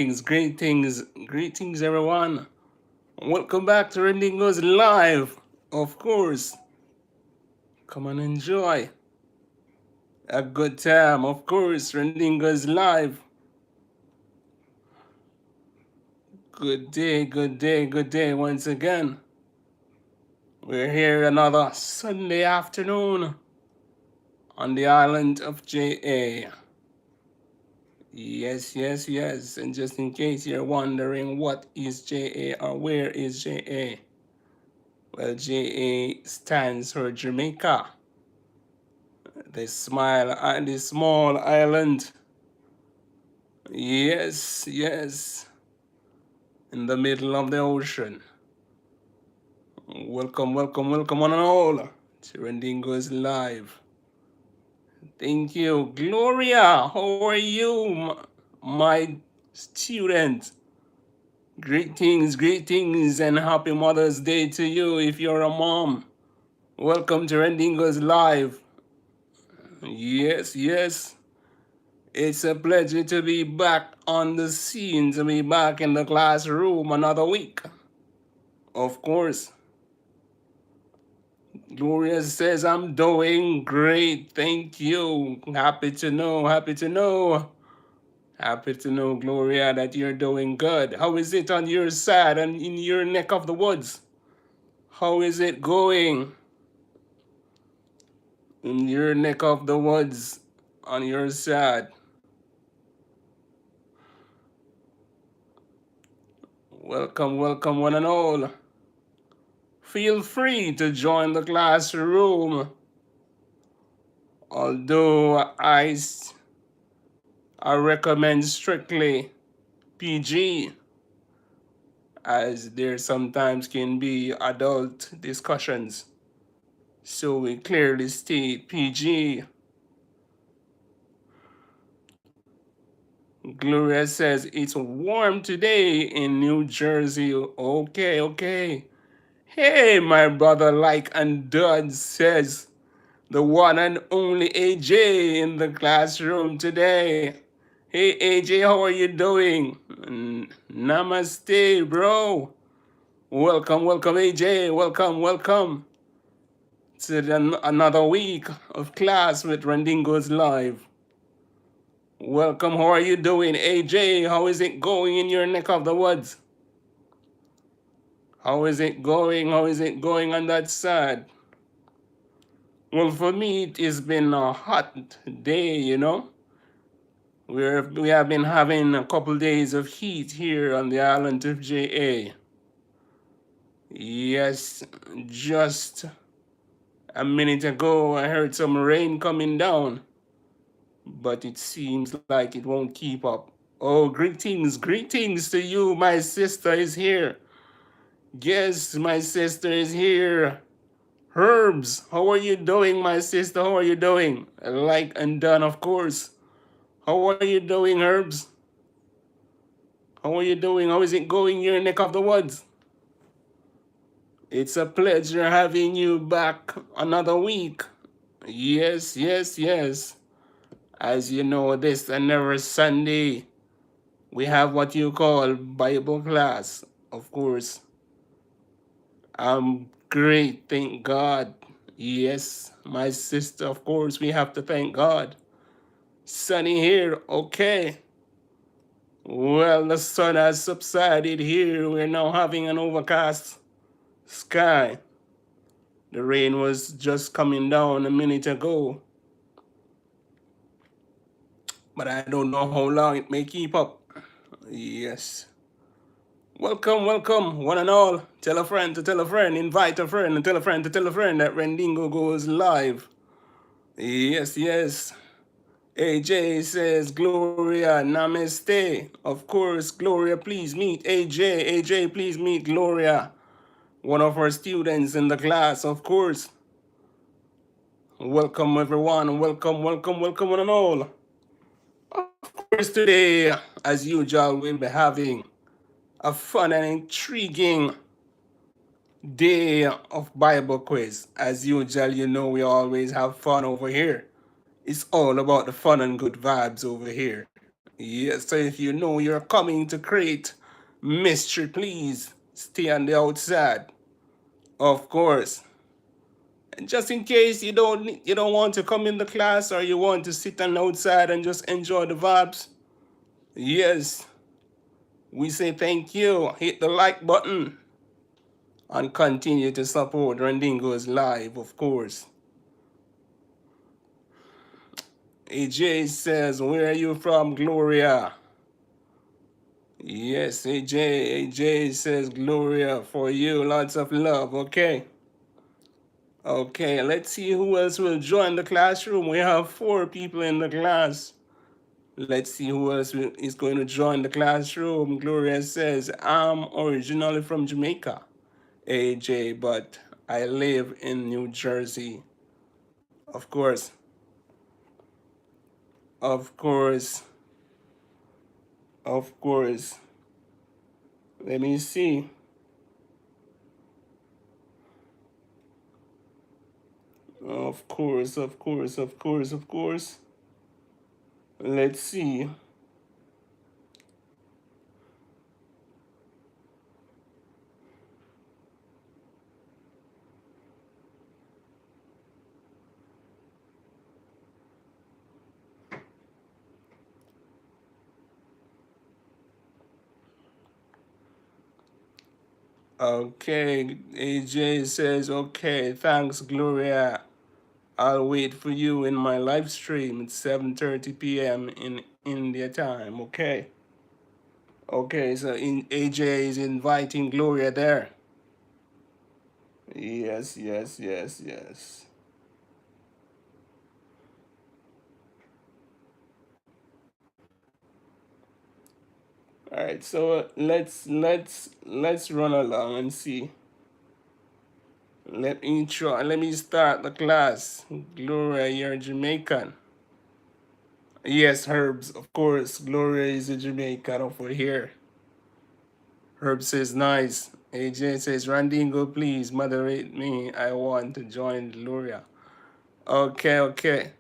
greetings, everyone. Welcome back to Randingo's Live. Of course, come and enjoy a good time. Of course, Randingo's Live. Good day once again. We're here another Sunday afternoon on the island of JA. Yes. And just in case you're wondering what is JA or where is JA, well, JA stands for Jamaica, the small island. Yes, in the middle of the ocean. Welcome one and all to Randingo's Live. Thank you. Gloria, how are you, my student? Greetings, and happy Mother's Day to you if you're a mom. Welcome to Randingo's Live. Yes. It's a pleasure to be back on the scene, to be back in the classroom another week. Of course, Gloria says I'm doing great. Thank you. Happy to know. Happy to know, Gloria, that you're doing good. How is it on your side and in your neck of the woods? How is it going in your neck of the woods on your side? Welcome one and all. Feel free to join the classroom. Although I recommend strictly PG, as there sometimes can be adult discussions. So we clearly state PG. Gloria says it's warm today in New Jersey. Okay. Hey, my brother, like and Dud says, the one and only AJ in the classroom today. Hey AJ, how are you doing? Namaste, bro. Welcome AJ. Welcome to another week of class with Randingo's Live. Welcome, how are you doing? AJ, how is it going in your neck of the woods? How is it going on that side? Well, for me, it has been a hot day, you know. We have been having a couple days of heat here on the island of JA. Yes, just a minute ago I heard some rain coming down, but it seems like it won't keep up. Oh, greetings to you. My sister is here. Yes, my sister is here. Herbs, how are you doing, my sister? How are you doing? Like and done, of course. How are you doing, Herbs? How are you doing? How is it going in your neck of the woods? It's a pleasure having you back another week. Yes. As you know, this and every Sunday, we have what you call Bible class. Of course, I'm great, thank God. Yes, my sister, of course, we have to thank God. Sunny here, okay. Well, the sun has subsided here. We're now having an overcast sky. The rain was just coming down a minute ago, but I don't know how long it may keep up. Yes. Welcome, one and all. Tell a friend to tell a friend, invite a friend, and tell a friend to tell a friend that Randingo goes live. Yes. AJ says, Gloria, namaste. Of course, Gloria, please meet AJ. AJ, please meet Gloria, one of our students in the class, of course. Welcome, everyone. Welcome one and all. Of course, today, as usual, we'll be having a fun and intriguing day of Bible quiz. As usual, you know we always have fun over here. It's all about the fun and good vibes over here. Yes, so if you know you're coming to create mystery, please stay on the outside. Of course. And just in case you don't want to come in the class or you want to sit on the outside and just enjoy the vibes, yes, we say thank you. Hit the like button and continue to support Randingo's live, of course. AJ says, where are you from, Gloria? Yes, AJ says, Gloria, for you, lots of love, okay? Okay, let's see who else will join the classroom. We have 4 people in the class. Let's see who else is going to join the classroom. Gloria says, I'm originally from Jamaica, AJ, but I live in New Jersey. Of course, of course, of course. Let me see. Of course, of course, of course, of course. Let's see. Okay, AJ says, okay, thanks, Gloria. I'll wait for you in my live stream at 7:30 p.m. in India time. Okay. Okay, so AJ is inviting Gloria there. Yes, yes, yes, yes. All right, so let's run along and see. Let me start the class. Gloria, you're Jamaican. Yes, Herbs, of course. Gloria is a Jamaican over here. Herb says nice. AJ says Randingo, please moderate me. I want to join Gloria. Okay, okay.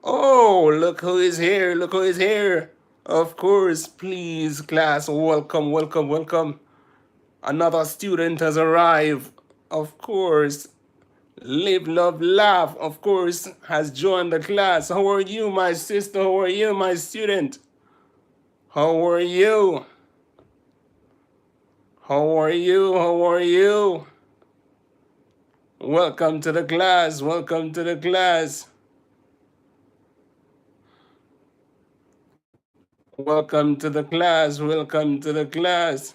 Oh, look who is here. Look who is here. Of course, please, class, welcome, welcome, welcome. Another student has arrived. Of course, Live, Love, Laugh, of course, has joined the class. How are you, my sister? How are you, my student? How are you? How are you? How are you? Welcome to the class. Welcome to the class. Welcome to the class. Welcome to the class.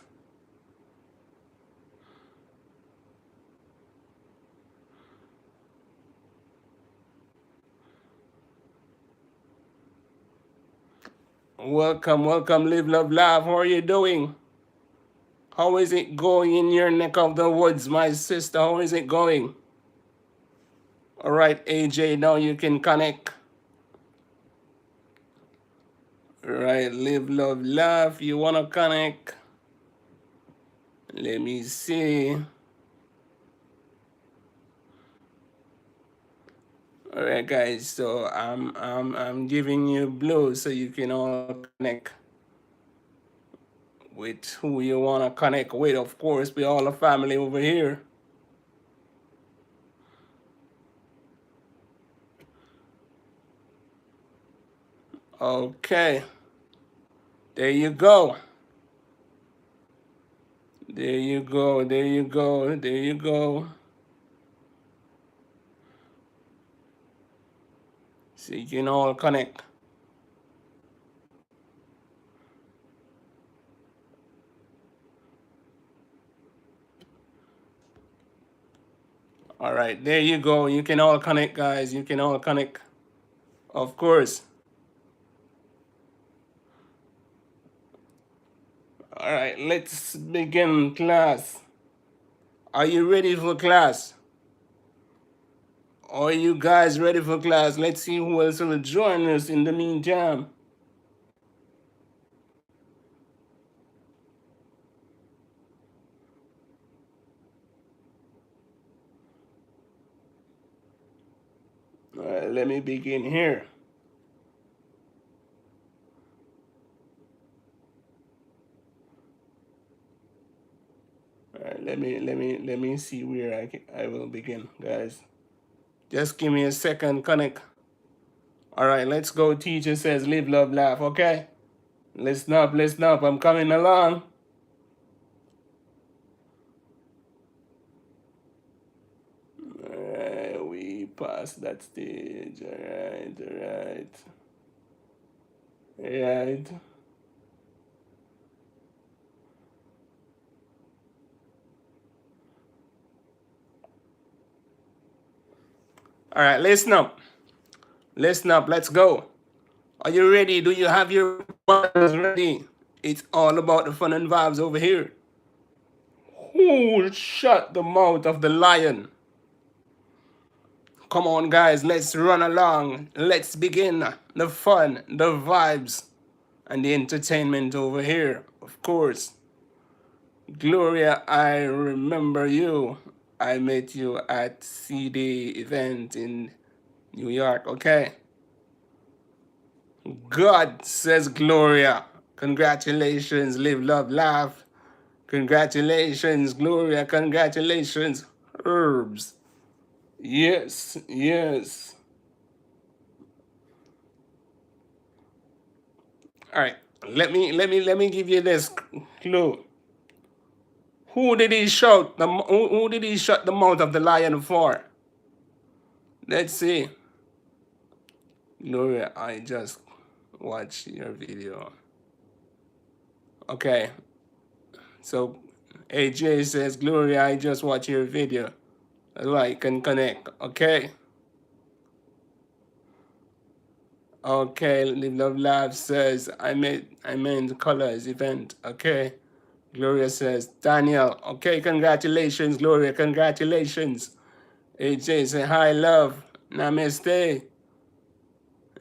Welcome, welcome, Live, Love, Laugh. How are you doing? How is it going in your neck of the woods, my sister? How is it going? All right, AJ, now you can connect. All right, Live, Love, Laugh. You want to connect? Let me see. All right, guys. So I'm giving you blue so you can all connect with who you want to connect with. Of course, we all a family over here. Okay. There you go. There you go. There you go. There you go. So you can all connect. All right. There you go. You can all connect, guys. You can all connect. Of course. All right. Let's begin class. Are you ready for class? Are you guys ready for class? Let's see who else will join us in the meantime. All right, let me begin here. let me see where I will begin, guys. Just give me a second, connect. All right, let's go. Teacher says, live, love, laugh. Okay, listen up, listen up. I'm coming along. We passed that stage. All right, all right, all right. All right, listen up. Listen up. Let's go. Are you ready? Do you have your buttons ready? It's all about the fun and vibes over here. Who shut the mouth of the lion? Come on, guys, let's run along. Let's begin the fun, the vibes, and the entertainment over here. Of course, Gloria, I remember you. I met you at CD event in New York, okay? God, says Gloria. Congratulations, live, love, laugh. Congratulations, Gloria. Congratulations, Herbs. Yes, yes. All right. Let me give you this clue. Who did he shut the mouth of the lion for? Let's see. Gloria, I just watched your video. Okay. So AJ says, Gloria, I just watched your video. Like and connect. Okay. Okay, Live Love Lab says I meant colors event. Okay. Gloria says, Daniel, okay, congratulations, Gloria, congratulations. AJ say, hi, love, namaste.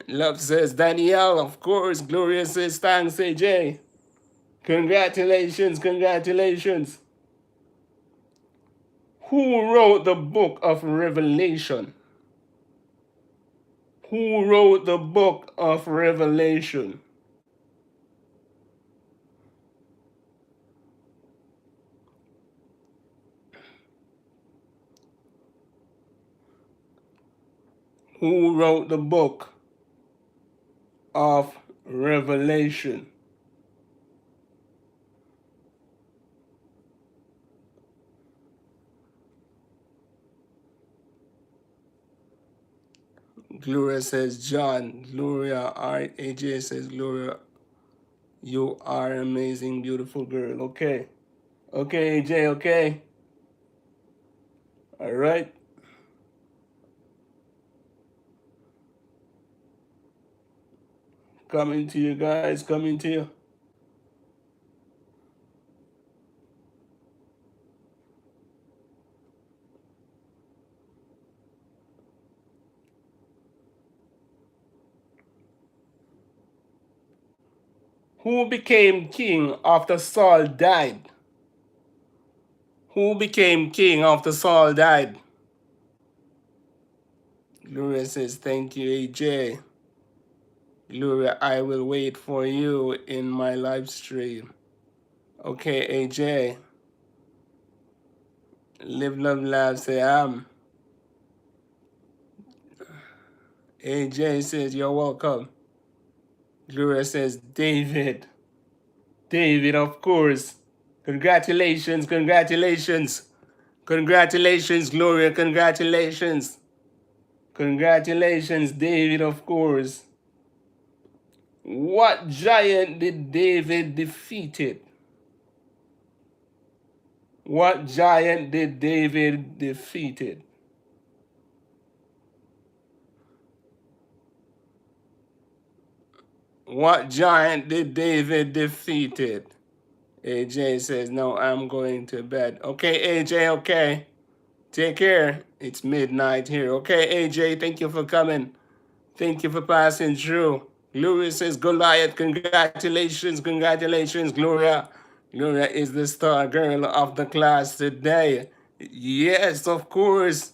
Love says, Danielle, of course. Gloria says, thanks, AJ. Congratulations, congratulations. Who wrote the book of Revelation? Who wrote the book of Revelation? Who wrote the book of Revelation? Gloria says, John. Gloria, AJ says, Gloria, you are an amazing, beautiful girl. Okay. Okay, AJ, okay. All right. Coming to you guys, coming to you. Who became king after Saul died? Who became king after Saul died? Gloria says, thank you, AJ. Gloria, I will wait for you in my live stream. Okay, AJ. Live, love, laugh, say AJ says, you're welcome. Gloria says, David. David, of course. Congratulations, congratulations. Congratulations, Gloria, congratulations. Congratulations, David, of course. What giant did David defeated? What giant did David defeated? What giant did David defeated? AJ says, no, I'm going to bed. Okay, AJ, okay. Take care. It's midnight here. Okay, AJ, thank you for coming. Thank you for passing through. Gloria says, Goliath, congratulations, congratulations, Gloria. Gloria is the star girl of the class today. Yes, of course.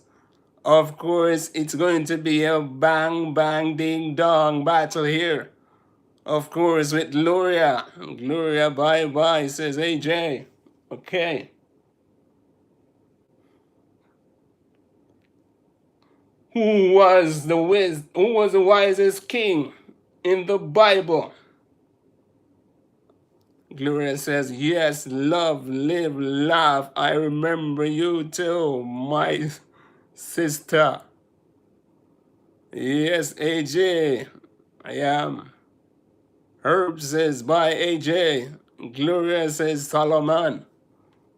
Of course, it's going to be a bang, bang, ding, dong battle here. Of course, with Gloria. Gloria, bye-bye, says AJ. Okay. Who was the wisest king in the Bible? Gloria says, yes, love, live, laugh. I remember you too, my sister. Yes, AJ, I am. Herb says, bye, AJ. Gloria says, Solomon.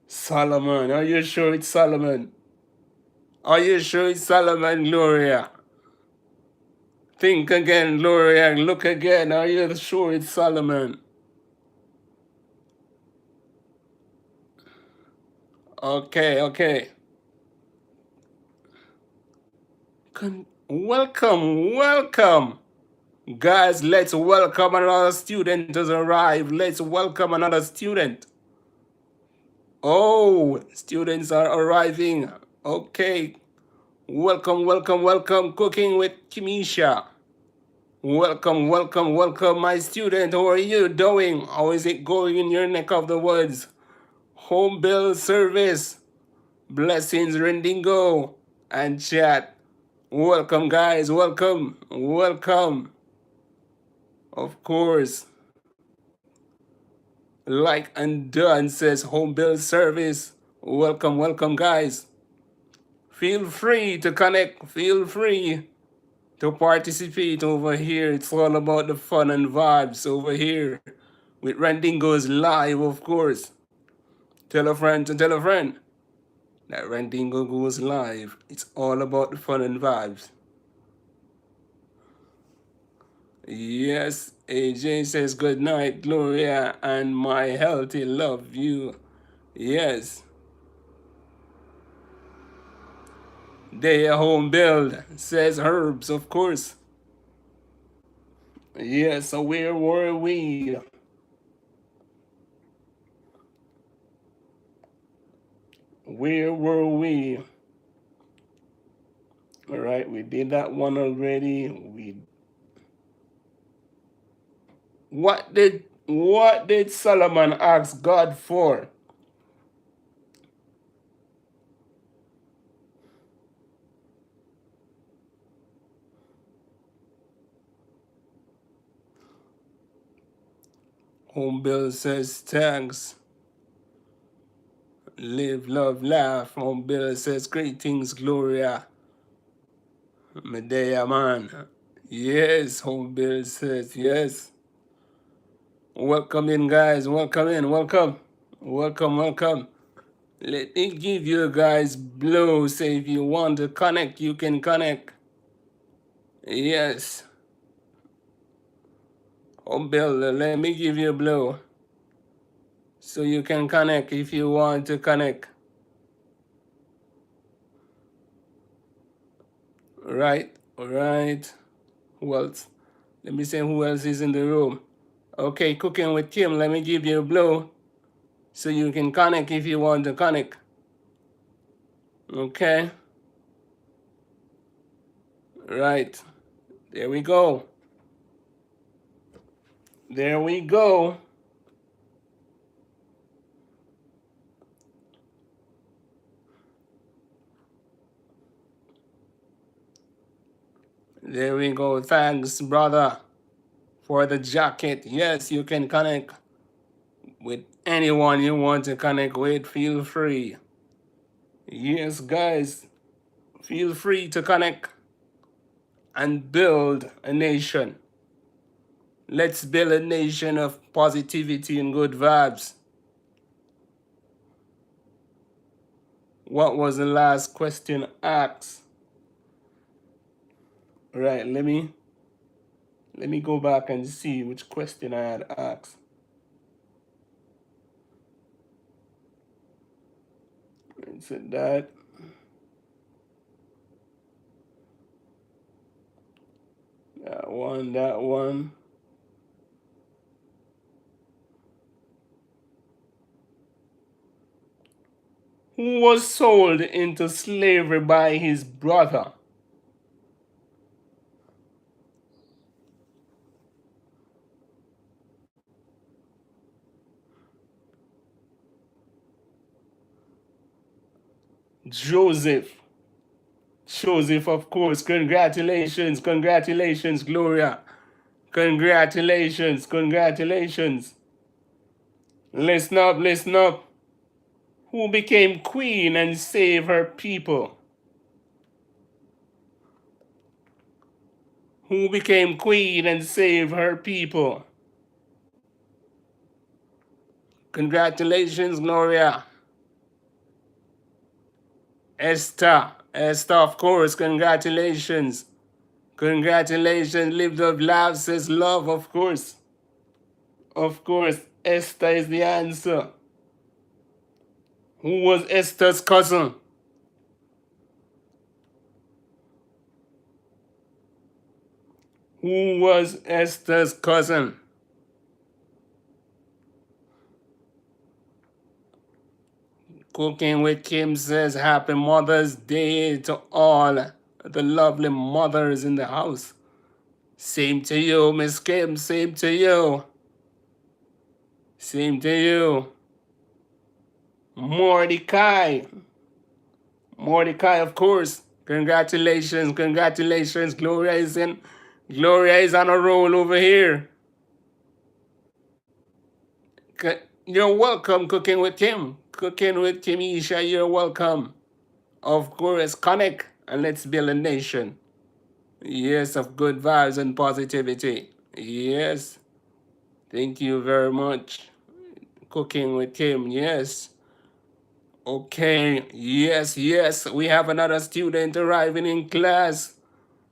Solomon, are you sure it's Solomon? Are you sure it's Solomon, Gloria? Think again, Gloria. Look again. Are you sure it's Solomon? Okay, okay. Welcome, welcome. Guys, let's welcome another student has arrived. Let's welcome another student. Oh, students are arriving. Okay. Welcome, welcome, welcome. Cooking with Kimisha. Welcome, welcome, welcome, my student. How are you doing? How is it going in your neck of the woods? Home bill service. Blessings, Randingo. And chat. Welcome, guys. Welcome. Welcome. Of course. Like and done says home bill service. Welcome, welcome, guys. Feel free to connect. Feel free to participate over here. It's all about the fun and vibes over here with Randingo's live, of course. Tell a friend to tell a friend that Randingo goes live. It's all about the fun and vibes. Yes, AJ says good night, Gloria, and my healthy love you. Yes, they a home build, says Herbs, of course. Yes, so where were we? Where were we? All right, we did that one already. What did Solomon ask God for? Home Bill says thanks. Live, love, laugh. Home Bill says greetings, Gloria. Medea man. Yes, Home Bill says yes. Welcome in, guys. Welcome in. Welcome. Welcome, welcome. Let me give you guys blow. Say if you want to connect, you can connect. Yes. Home Bill, let me give you a blow. So you can connect if you want to connect. Right, all right. Who else? Let me see who else is in the room. Okay, cooking with Kim. Let me give you a blow so you can connect if you want to connect. Okay, right. There we go. There we go. There we go. Thanks, brother, for the jacket. Yes, you can connect with anyone you want to connect with. Feel free. Yes, guys, feel free to connect and build a nation. Let's build a nation of positivity and good vibes. What was the last question asked? Right, let me go back and see which question I had asked. Is it that? That one, that one. Who was sold into slavery by his brother? Joseph. Joseph, of course. Congratulations, congratulations, Gloria. Congratulations, congratulations. Listen up, listen up. Who became queen and saved her people? Who became queen and saved her people? Congratulations, Gloria. Esther. Esther, of course, congratulations. Congratulations, live, love, laugh, says love, of course. Of course, Esther is the answer. Who was Esther's cousin? Who was Esther's cousin? Cooking with Kim says Happy Mother's Day to all the lovely mothers in the house. Same to you, Miss Kim. Same to you. Same to you. Mordecai. Mordecai, of course. Congratulations, congratulations. Gloria is on a roll over here. You're welcome, Cooking with Kim. Cooking with Kimisha, you're welcome. Of course, connect and let's build a nation. Yes, of good vibes and positivity. Yes. Thank you very much. Cooking with Kim, yes. Okay, yes, yes. We have another student arriving in class.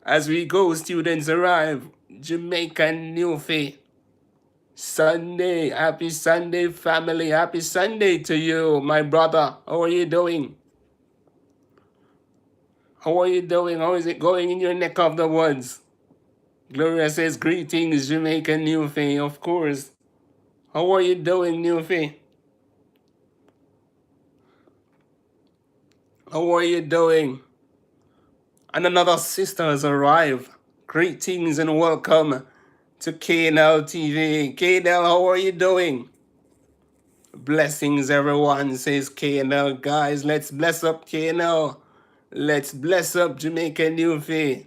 As we go, students arrive. Jamaican Newfie. Sunday. Happy Sunday, family. Happy Sunday to you, my brother. How are you doing? How are you doing? How is it going in your neck of the woods? Gloria says, greetings, Jamaican Newfie, of course. How are you doing, Newfie? How are you doing? And another sister has arrived. Greetings and welcome to KNL TV. KNL, how are you doing? Blessings, everyone, says KNL. Guys, let's bless up KNL. Let's bless up Jamaican Newfie.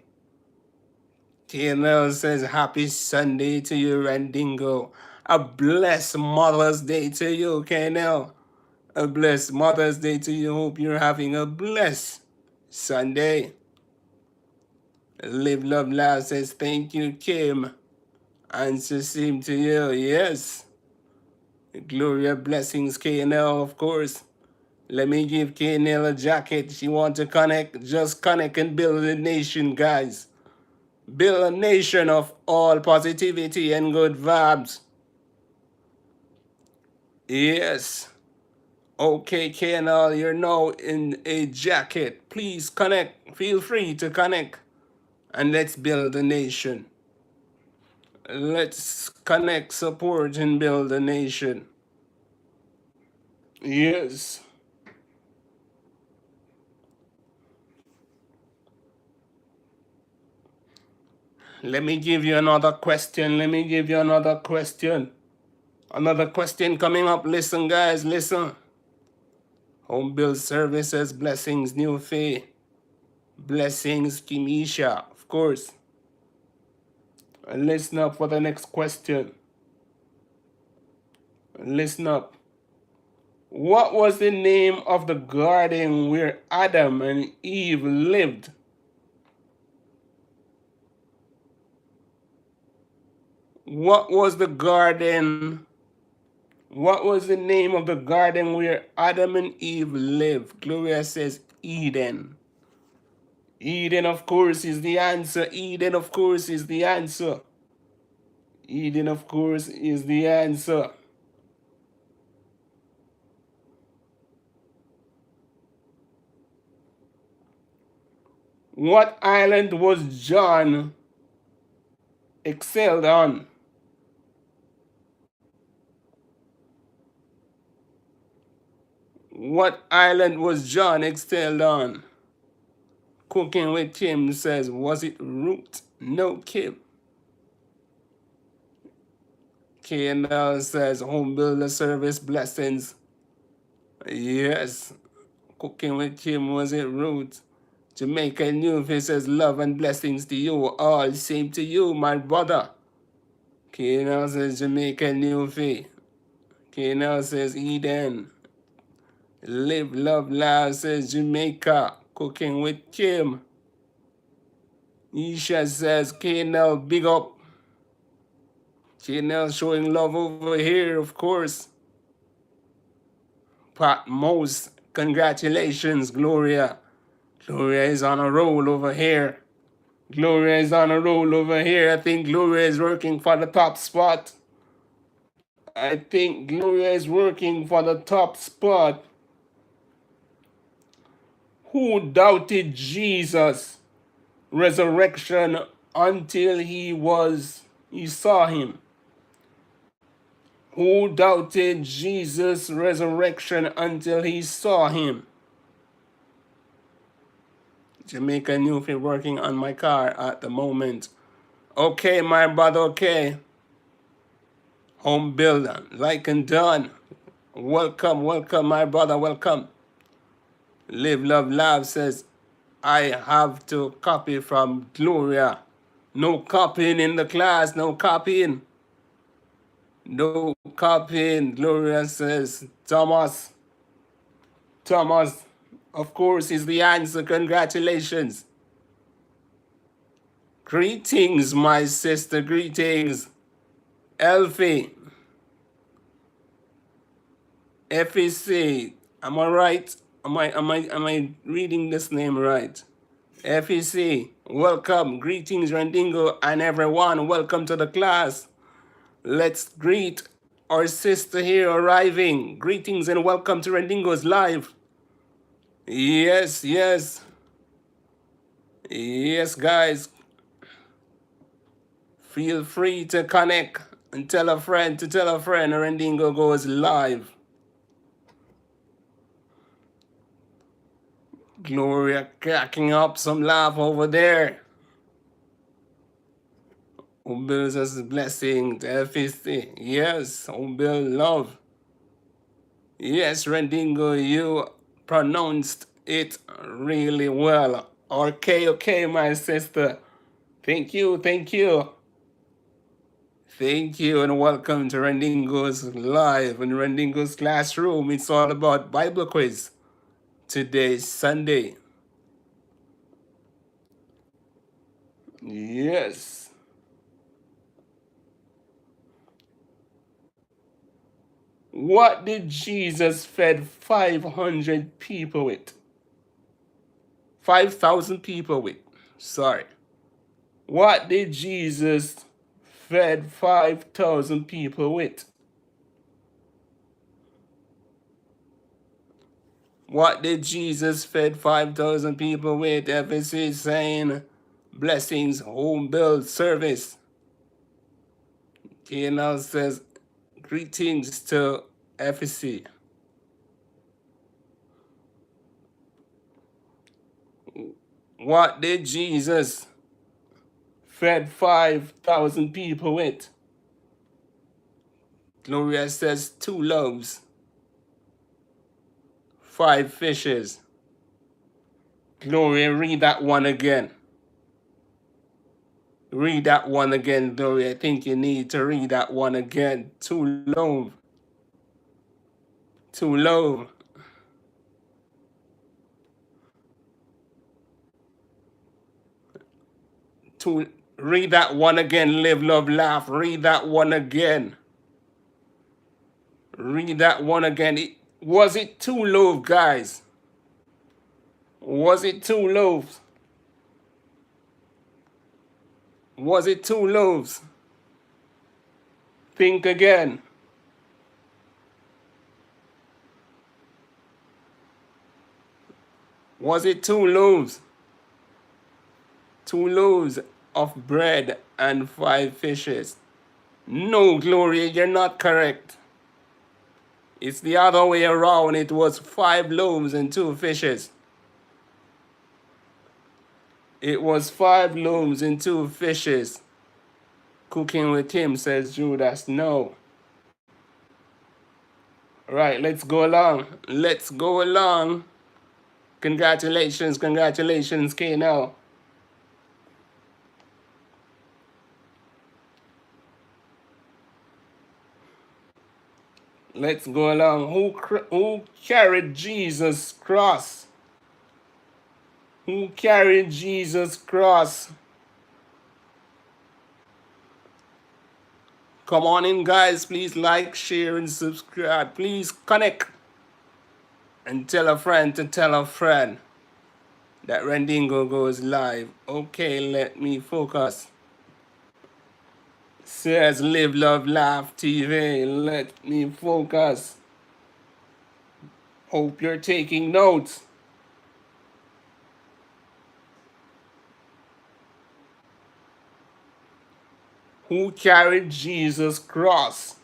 KNL says, Happy Sunday to you, Randingo. A blessed Mother's Day to you, KNL. A blessed Mother's Day to you. Hope you're having a blessed Sunday. Live, love, laugh says, thank you, Kim. Answer same to you, yes. Gloria blessings, KNL, of course. Let me give KNL a jacket. She want to connect. Just connect and build a nation, guys. Build a nation of all positivity and good vibes. Yes. Okay, KNL, you're now in a jacket. Please connect. Feel free to connect. And let's build a nation. Let's connect, support, and build a nation. Yes. Let me give you another question. Let me give you another question. Another question coming up. Listen, guys, listen. Home build services, blessings, New Faith. Blessings, Kimisha, of course. And listen up for the next question. Listen up. What was the name of the garden where Adam and Eve lived? What was the garden? What was the name of the garden where Adam and Eve lived? Gloria says Eden. Eden, of course, is the answer. Eden, of course, is the answer. Eden, of course, is the answer. What island was John excelled on? What island was John excelled on? Cooking with Kim says, was it root? No, Kim. KNL says, home builder service blessings. Yes. Cooking with Kim, was it root? Jamaican Newfie says love and blessings to you all. Same to you, my brother. Kano says Jamaican Newfie. Kano says Eden. Live, love, laugh says Jamaica. Cooking with Kim. Isha says Kano, big up. Kano showing love over here, of course. Pat Mose, congratulations, Gloria. Gloria is on a roll over here. Gloria is on a roll over here. I think Gloria is working for the top spot. I think Gloria is working for the top spot. Who doubted Jesus' resurrection until he saw him? Who doubted Jesus' resurrection until he saw him? Jamaica Newfie working on my car at the moment. Okay, my brother, okay. Home builder, like and done. Welcome, welcome, my brother, welcome. Live, love, laugh says, I have to copy from Gloria. No copying in the class, no copying. No copying, Gloria says. Thomas, of course, is the answer. Congratulations. Greetings, my sister, greetings. Elfie, FEC, am I right? Am I reading this name right? FEC, welcome, greetings, Randingo, and everyone. Welcome to the class. Let's greet our sister here arriving. Greetings and welcome to Randingo's live. Yes, yes. Yes, guys. Feel free to connect and tell a friend to tell a friend. Randingo goes live. Gloria cracking up some laugh over there. Who builds us a blessing to FEC. Yes, who build love. Yes, Randingo, you pronounced it really well. Okay, okay, my sister. Thank you, thank you. Thank you, and welcome to Randingo's Live in Randingo's Classroom. It's all about Bible quiz. Today's Sunday. Yes. What did Jesus fed 500 people with? 5,000 people with. Sorry. What did Jesus fed 5,000 people with? What did Jesus fed 5,000 people with? FSC saying blessings, home build service. TNL says greetings to FSC. What did Jesus fed 5,000 people with? Gloria says 2 loaves, 5 fishes. Gloria, read that one again. Read that one again, Gloria. I think you need to read that one again. 2 loaves. 2 loaves. Read that one again. Live, love, laugh. Read that one again. Read that one again. Was it 2 loaves, guys? Was it 2 loaves? Was it 2 loaves? Think again. Was it 2 loaves? 2 loaves of bread and 5 fishes. No, Gloria, you're not correct. It's the other way around. It was 5 loaves and 2 fishes. It was 5 loaves and 2 fishes. Cooking with him, says Judas. No. Right, let's go along. Let's go along. Congratulations, congratulations, Kano. Let's go along. Who carried Jesus' cross? Who carried Jesus' cross? Come on in, guys. Please like, share, and subscribe. Please connect and tell a friend to tell a friend that Randingo goes live. Okay, let me focus. Says Live, Love, Laugh TV. Let me focus. Hope you're taking notes. Who carried Jesus' cross?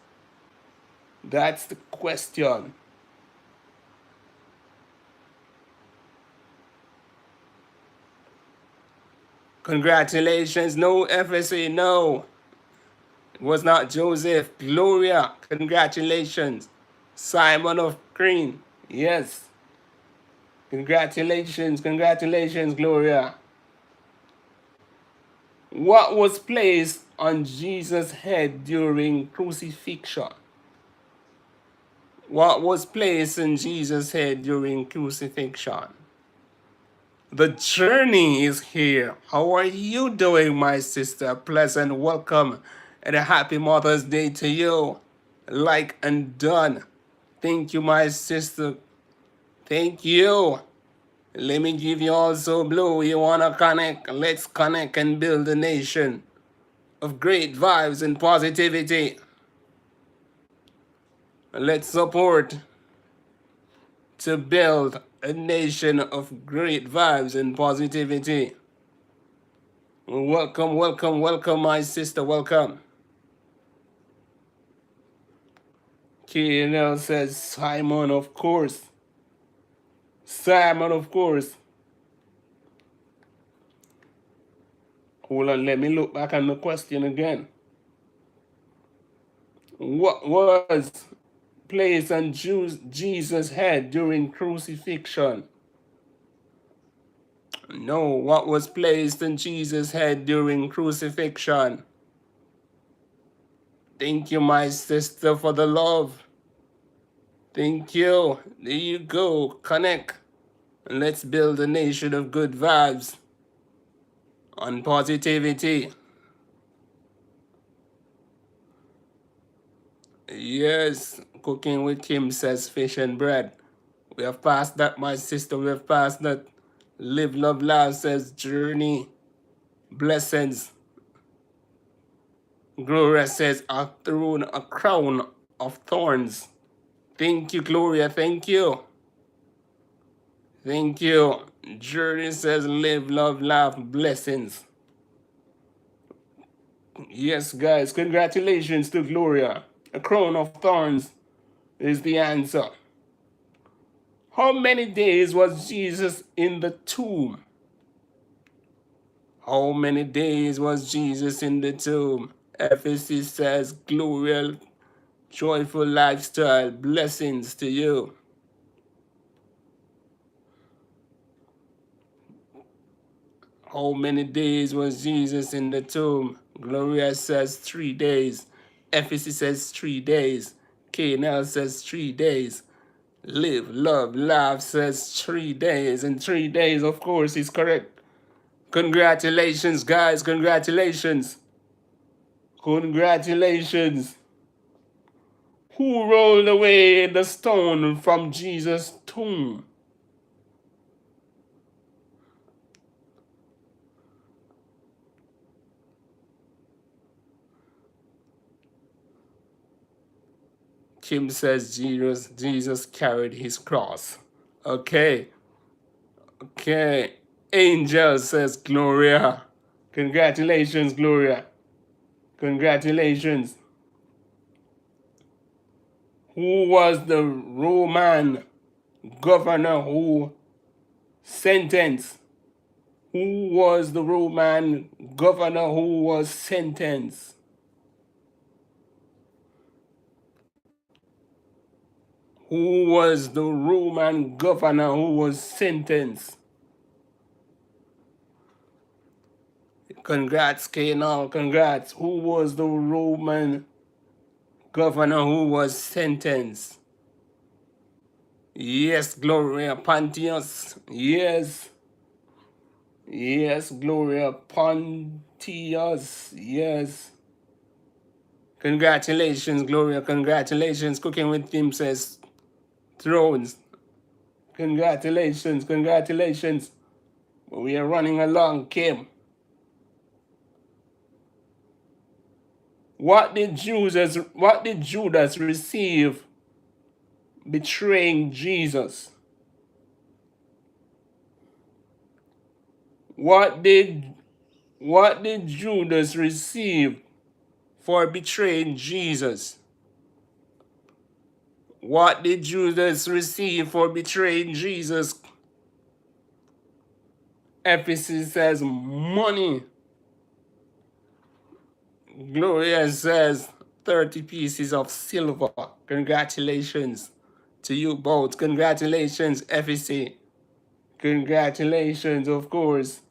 That's the question. Congratulations. No FSA, no. It was not Joseph. Gloria, congratulations. Simon of Green, yes. Congratulations, congratulations, Gloria. What was placed on Jesus' head during crucifixion? What was placed on Jesus' head during crucifixion? The journey is here. How are you doing, my sister? Pleasant welcome and a happy Mother's Day to you. Like and done. Thank you, my sister. Thank you. Let me give you also blue. You wanna connect? Let's connect and build a nation of great vibes and positivity. Let's support to build a nation of great vibes and positivity. Welcome, welcome, welcome, my sister. Welcome. KNL says Simon, of course. Simon, of course. Hold on, let me look back on the question again. What was placed on Jesus' head during crucifixion? No, what was placed on Jesus' head during crucifixion? Thank you, my sister, for the love. Thank you. There you go. Connect. And let's build a nation of good vibes and positivity. Yes, cooking with Kim says fish and bread. We have passed that, my sister. We have passed that. Live, love, laugh says journey. Blessings. Gloria says a throne, a crown of thorns. Thank you, Gloria. Thank you. Thank you. Journey says live, love, laugh, blessings. Yes, guys. Congratulations to Gloria. A crown of thorns is the answer. How many days was Jesus in the tomb? How many days was Jesus in the tomb? FSC says, Gloria, joyful lifestyle, blessings to you. How many days was Jesus in the tomb? Gloria says 3 days. FSC says 3 days. KNL says 3 days. Live, love, laugh says 3 days. And 3 days, of course, is correct. Congratulations, guys. Congratulations. Congratulations. Who rolled away the stone from Jesus' tomb? Kim says Jesus carried his cross. Okay. Okay. Angel says Gloria. Congratulations, Gloria. Congratulations. Who was the Roman governor who sentenced? Who was the Roman governor who was sentenced? Who was the Roman governor who was sentenced? Congrats, Kanal, congrats. Who was the Roman governor who was sentenced? Yes, Gloria Pontius. Yes. Yes, Gloria Pontius. Yes. Congratulations, Gloria. Congratulations. Cooking with Kim says thrones. Congratulations. Congratulations. We are running along, Kim. What did Judas receive betraying Jesus? What did Judas receive for betraying Jesus? What did Judas receive for betraying Jesus? Ephesus says money. Gloria says 30 pieces of silver. Congratulations to you both. Congratulations, FEC. Congratulations, of course.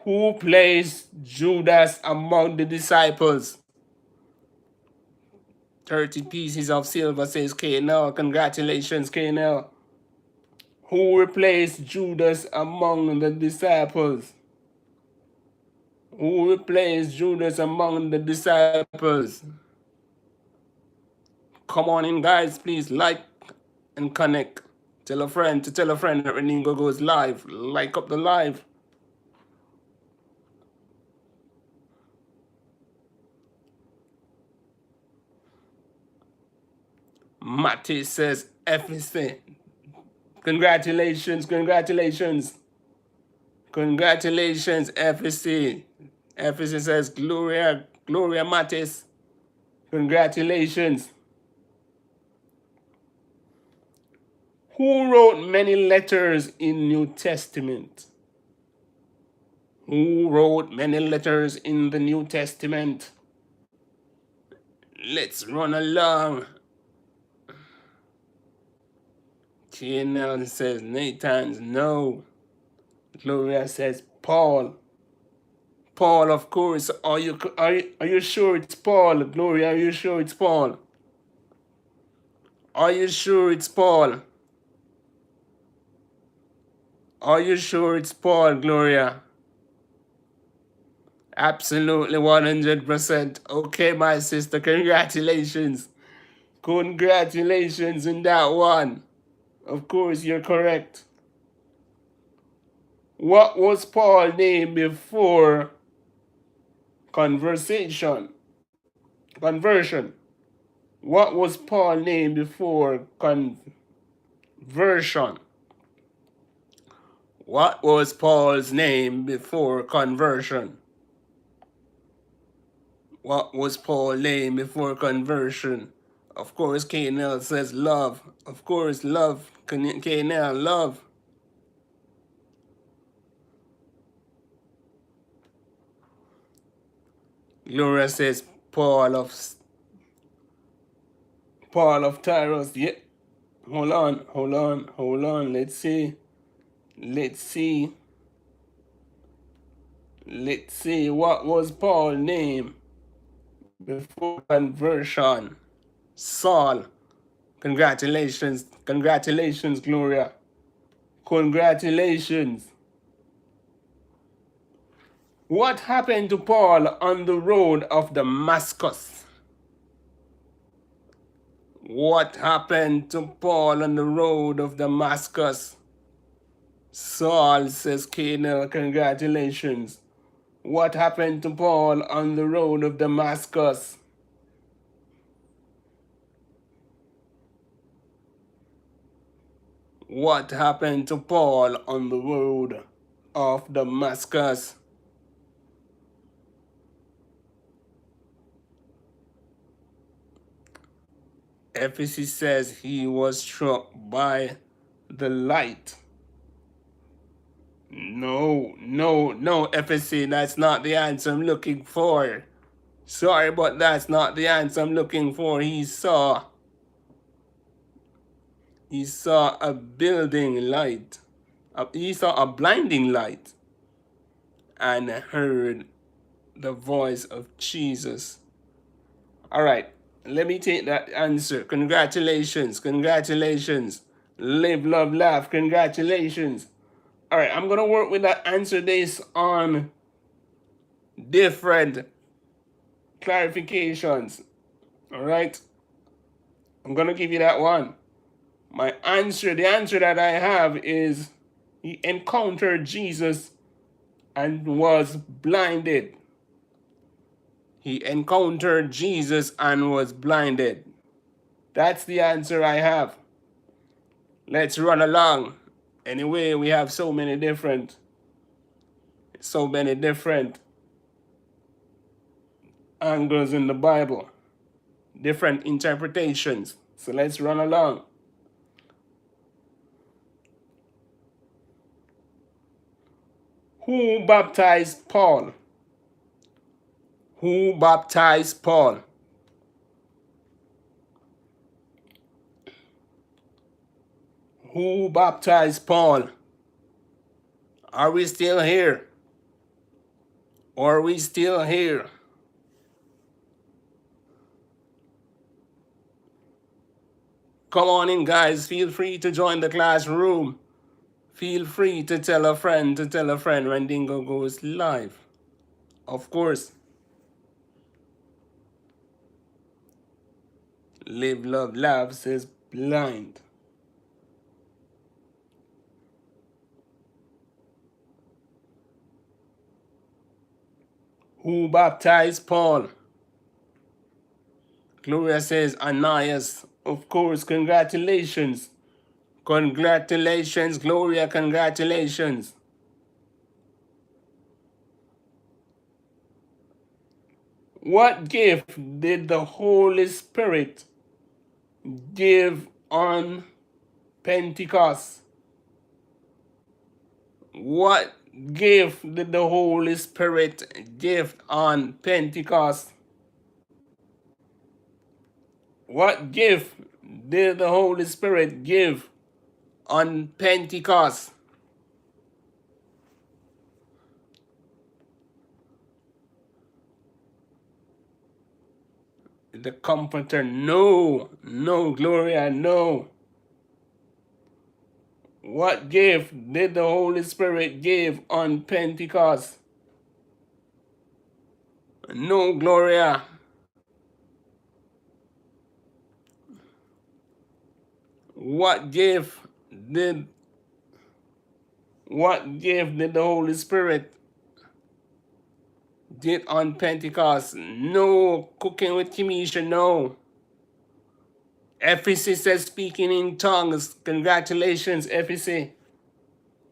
Who placed Judas among the disciples? 30 pieces of silver, says KNL. Congratulations, KNL. Who replaced Judas among the disciples? Who replaced Judas among the disciples? Come on in, guys. Please like and connect. Tell a friend to tell a friend that Randingo goes live. Like up the live. Matty says FSC. Congratulations, congratulations. Congratulations, FSC. FSC says Gloria Mattis. Congratulations. Who wrote many letters in New Testament? Who wrote many letters in the New Testament? Let's run along. TNL says Nathan's no. Gloria says Paul. Paul, of course. Are you sure it's Paul? Gloria, are you sure it's Paul? Are you sure it's Paul? Are you sure it's Paul, Gloria? Absolutely 100%. Okay, my sister, congratulations. Congratulations on that one. Of course, you're correct. What was Paul's name before conversion? What was Paul's name before conversion? What was Paul's name before conversion? What was Paul's name before conversion? Of course, KNL says love. Of course, love. KNL, love. Gloria says Paul of Tyros. Yeah. Hold on. Let's see. What was Paul's name before conversion? Saul. Congratulations, Gloria. Congratulations. What happened to Paul on the road of Damascus? What happened to Paul on the road of Damascus? Saul, says Canel, congratulations. What happened to Paul on the road of Damascus? What happened to Paul on the road of Damascus? Ephesus says he was struck by the light. No, FSC, that's not the answer I'm looking for. Sorry, but that's not the answer I'm looking for. He saw a building light. He saw a blinding light and heard the voice of Jesus. All right, let me take that answer. Congratulations, congratulations. Live, love, laugh. Congratulations. All right, I'm gonna work with that answer based on different clarifications. All right, I'm gonna give you that one. The answer that I have is he encountered Jesus and was blinded. He encountered Jesus and was blinded. That's the answer I have. Let's run along. Anyway, we have so many different angles in the Bible, different interpretations. So let's run along. Who baptized Paul? Who baptized Paul? Who baptized Paul? Are we still here? Are we still here? Come on in, guys. Feel free to join the classroom. Feel free to tell a friend Randingo goes live. Of course. Live, love, laugh says blind. Who baptized Paul? Gloria says Ananias. Of course, congratulations. Congratulations, Gloria, congratulations. What gift did the Holy Spirit give on Pentecost? What gift did the Holy Spirit give on Pentecost? What gift did the Holy Spirit give on Pentecost? The Comforter? No, no, Gloria, no. What gift did the Holy Spirit give on Pentecost? No, Gloria. What gift did the Holy Spirit did on Pentecost? No, cooking with Kimisha, no. FEC says speaking in tongues. Congratulations, FEC.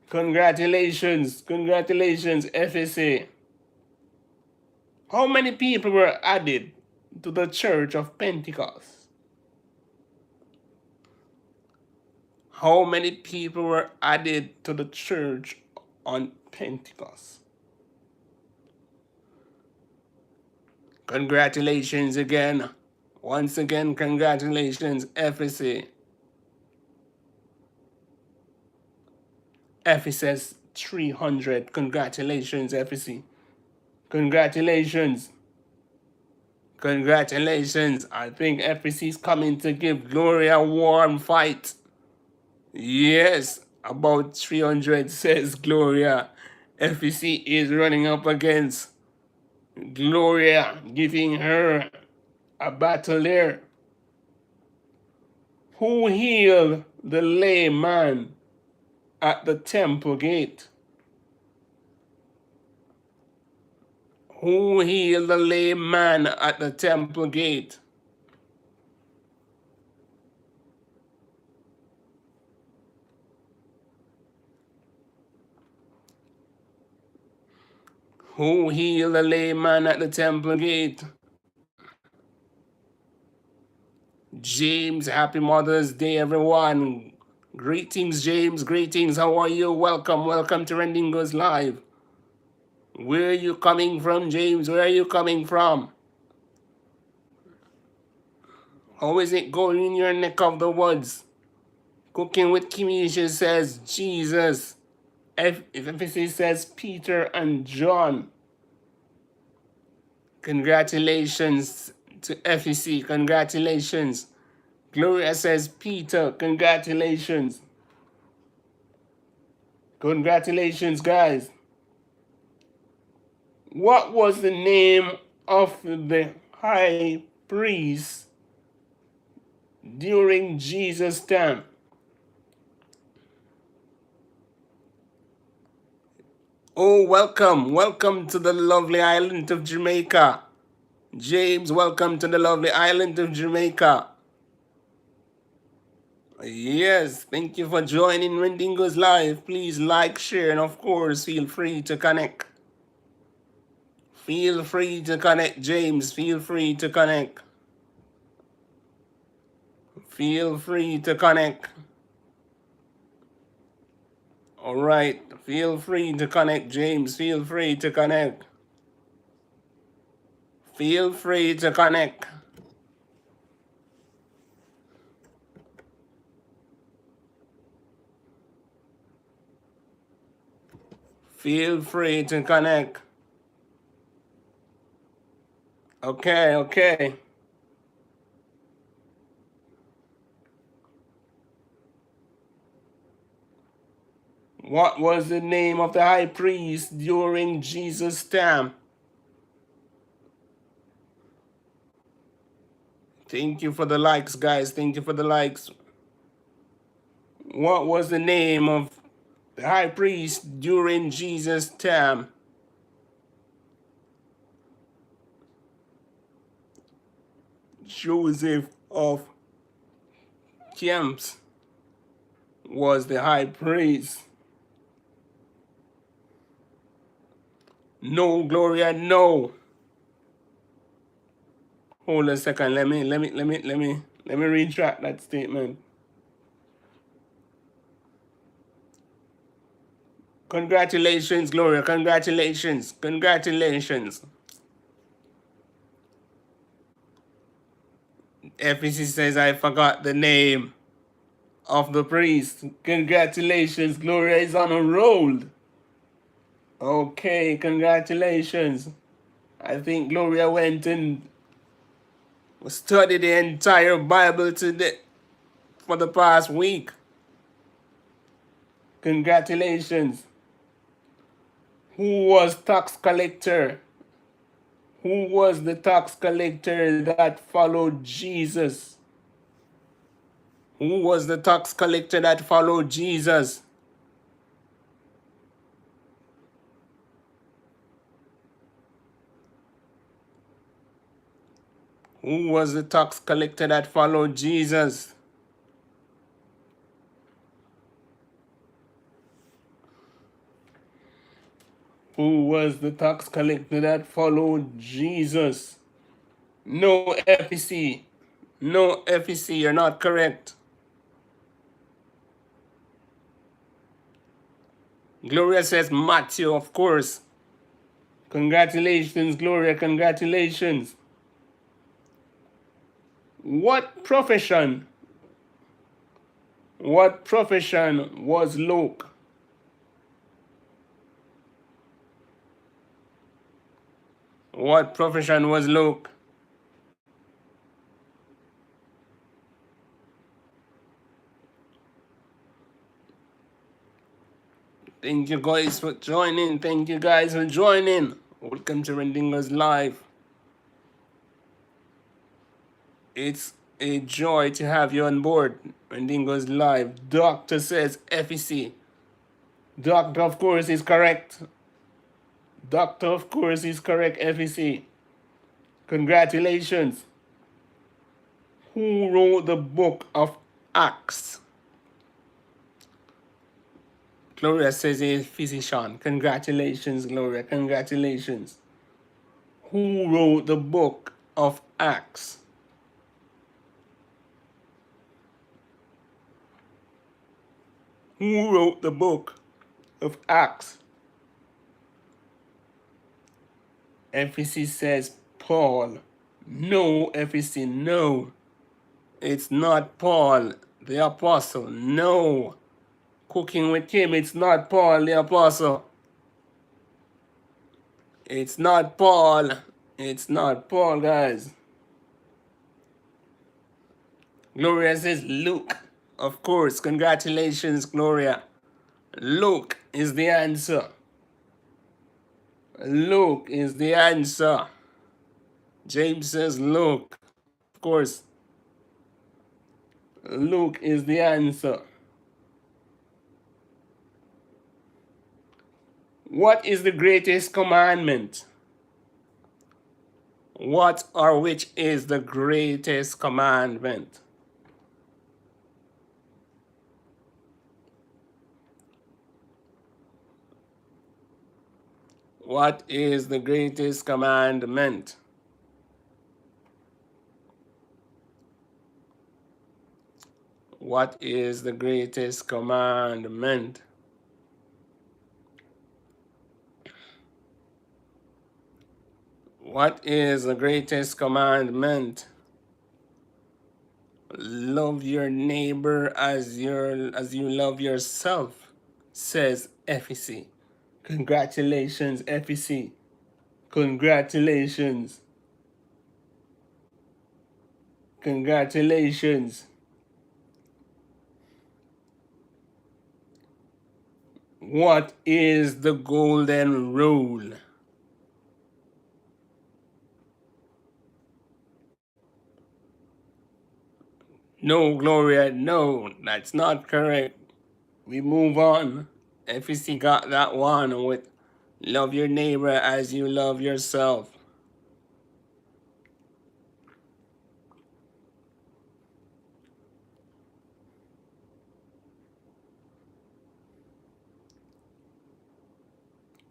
Congratulations, FEC. How many people were added to the church of Pentecost? How many people were added to the church on Pentecost? Congratulations again. Once again, congratulations, FEC. FEC says 300. Congratulations, FEC. Congratulations. Congratulations. I think FEC is coming to give Gloria a warm fight. Yes, about 300, says Gloria. FEC is running up against Gloria, giving her a battle there. Who healed the lame man at the temple gate? Who healed the lame man at the temple gate? Who healed the lame man at the temple gate? James, happy Mother's Day, everyone. Greetings, James. Greetings. How are you? Welcome. Welcome to Randingo's Live. Where are you coming from, James? Where are you coming from? How is it going in your neck of the woods? Cooking with Kimisha says Jesus. FFC says Peter and John. Congratulations to FEC. Congratulations. Gloria says Peter. Congratulations. Congratulations, guys. What was the name of the high priest during Jesus' time? Oh, welcome. Welcome to the lovely island of Jamaica. James, welcome to the lovely island of Jamaica. Yes, thank you for joining Randingo's Live. Please like, share, and of course, feel free to connect. Feel free to connect, James. Feel free to connect. Feel free to connect. All right. Feel free to connect, James. Feel free to connect. Feel free to connect. Feel free to connect. Okay, okay. What was the name of the high priest during Jesus' time? Thank you for the likes, guys. Thank you for the likes. What was the name of the high priest during Jesus' time? Joseph of Camps was the high priest. No, Gloria, no. Hold a second. Let me retract that statement. Congratulations, Gloria. Congratulations. Congratulations. FEC says I forgot the name of the priest. Congratulations, Gloria is on a roll. Okay, congratulations. I think Gloria went and studied the entire Bible today for the past week. Congratulations. Who was tax collector? Who was the tax collector that followed Jesus? Who was the tax collector that followed Jesus? Who was the tax collector that followed Jesus? Who was the tax collector that followed Jesus? No, FEC. No, FEC, you're not correct. Gloria says Matthew, of course. Congratulations, Gloria, congratulations. What profession? What profession was Luke? What profession was Luke? Thank you guys for joining. Thank you guys for joining. Welcome to Randingo's Live. It's a joy to have you on board. Randingo's Live. Doctor says FEC. Doctor, of course, is correct. Doctor, of course, is correct, FEC. Congratulations. Who wrote the book of Acts? Gloria says a physician. Congratulations, Gloria. Congratulations. Who wrote the book of Acts? Who wrote the book of Acts? FEC says Paul. No, FEC, no. It's not Paul, the apostle. No. Cooking with Kim, it's not Paul, the apostle. It's not Paul. It's not Paul, guys. Gloria says Luke. Of course. Congratulations, Gloria. Luke is the answer. Luke is the answer. James says Luke. Of course. Luke is the answer. What is the greatest commandment? What or which is the greatest commandment? What is the greatest commandment? What is the greatest commandment? What is the greatest commandment? Love your neighbor as you love yourself, says FEC. Congratulations, FEC. Congratulations. Congratulations. What is the golden rule? No, Gloria, no, that's not correct. We move on. FEC got that one with love your neighbor as you love yourself.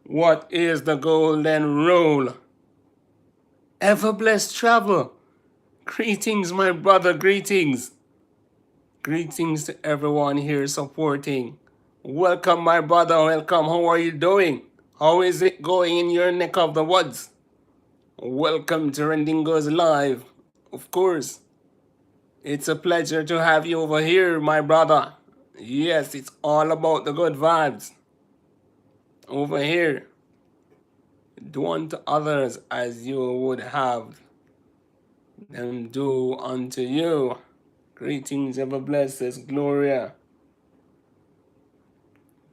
What is the golden rule? Ever blessed travel. Greetings, my brother, greetings. Greetings to everyone here supporting. Welcome, my brother, welcome. How are you doing? How is it going in your neck of the woods? Welcome to Randingo's Live. Of course, it's a pleasure to have you over here, my brother. Yes, it's all about the good vibes. Over here, do unto others as you would have them do unto you. Greetings, ever blessed, says Gloria.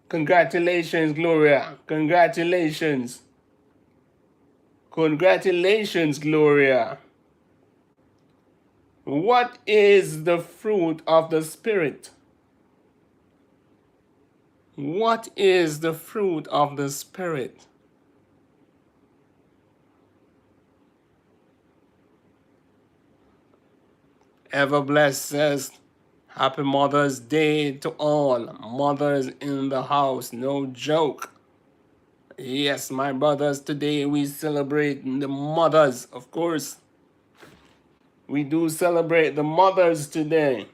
Congratulations, Gloria. Congratulations. Congratulations, Gloria. What is the fruit of the Spirit? What is the fruit of the Spirit? Ever blessed says, Happy Mother's Day to all mothers in the house. No joke. Yes, my brothers, today we celebrate the mothers, of course. We do celebrate the mothers today.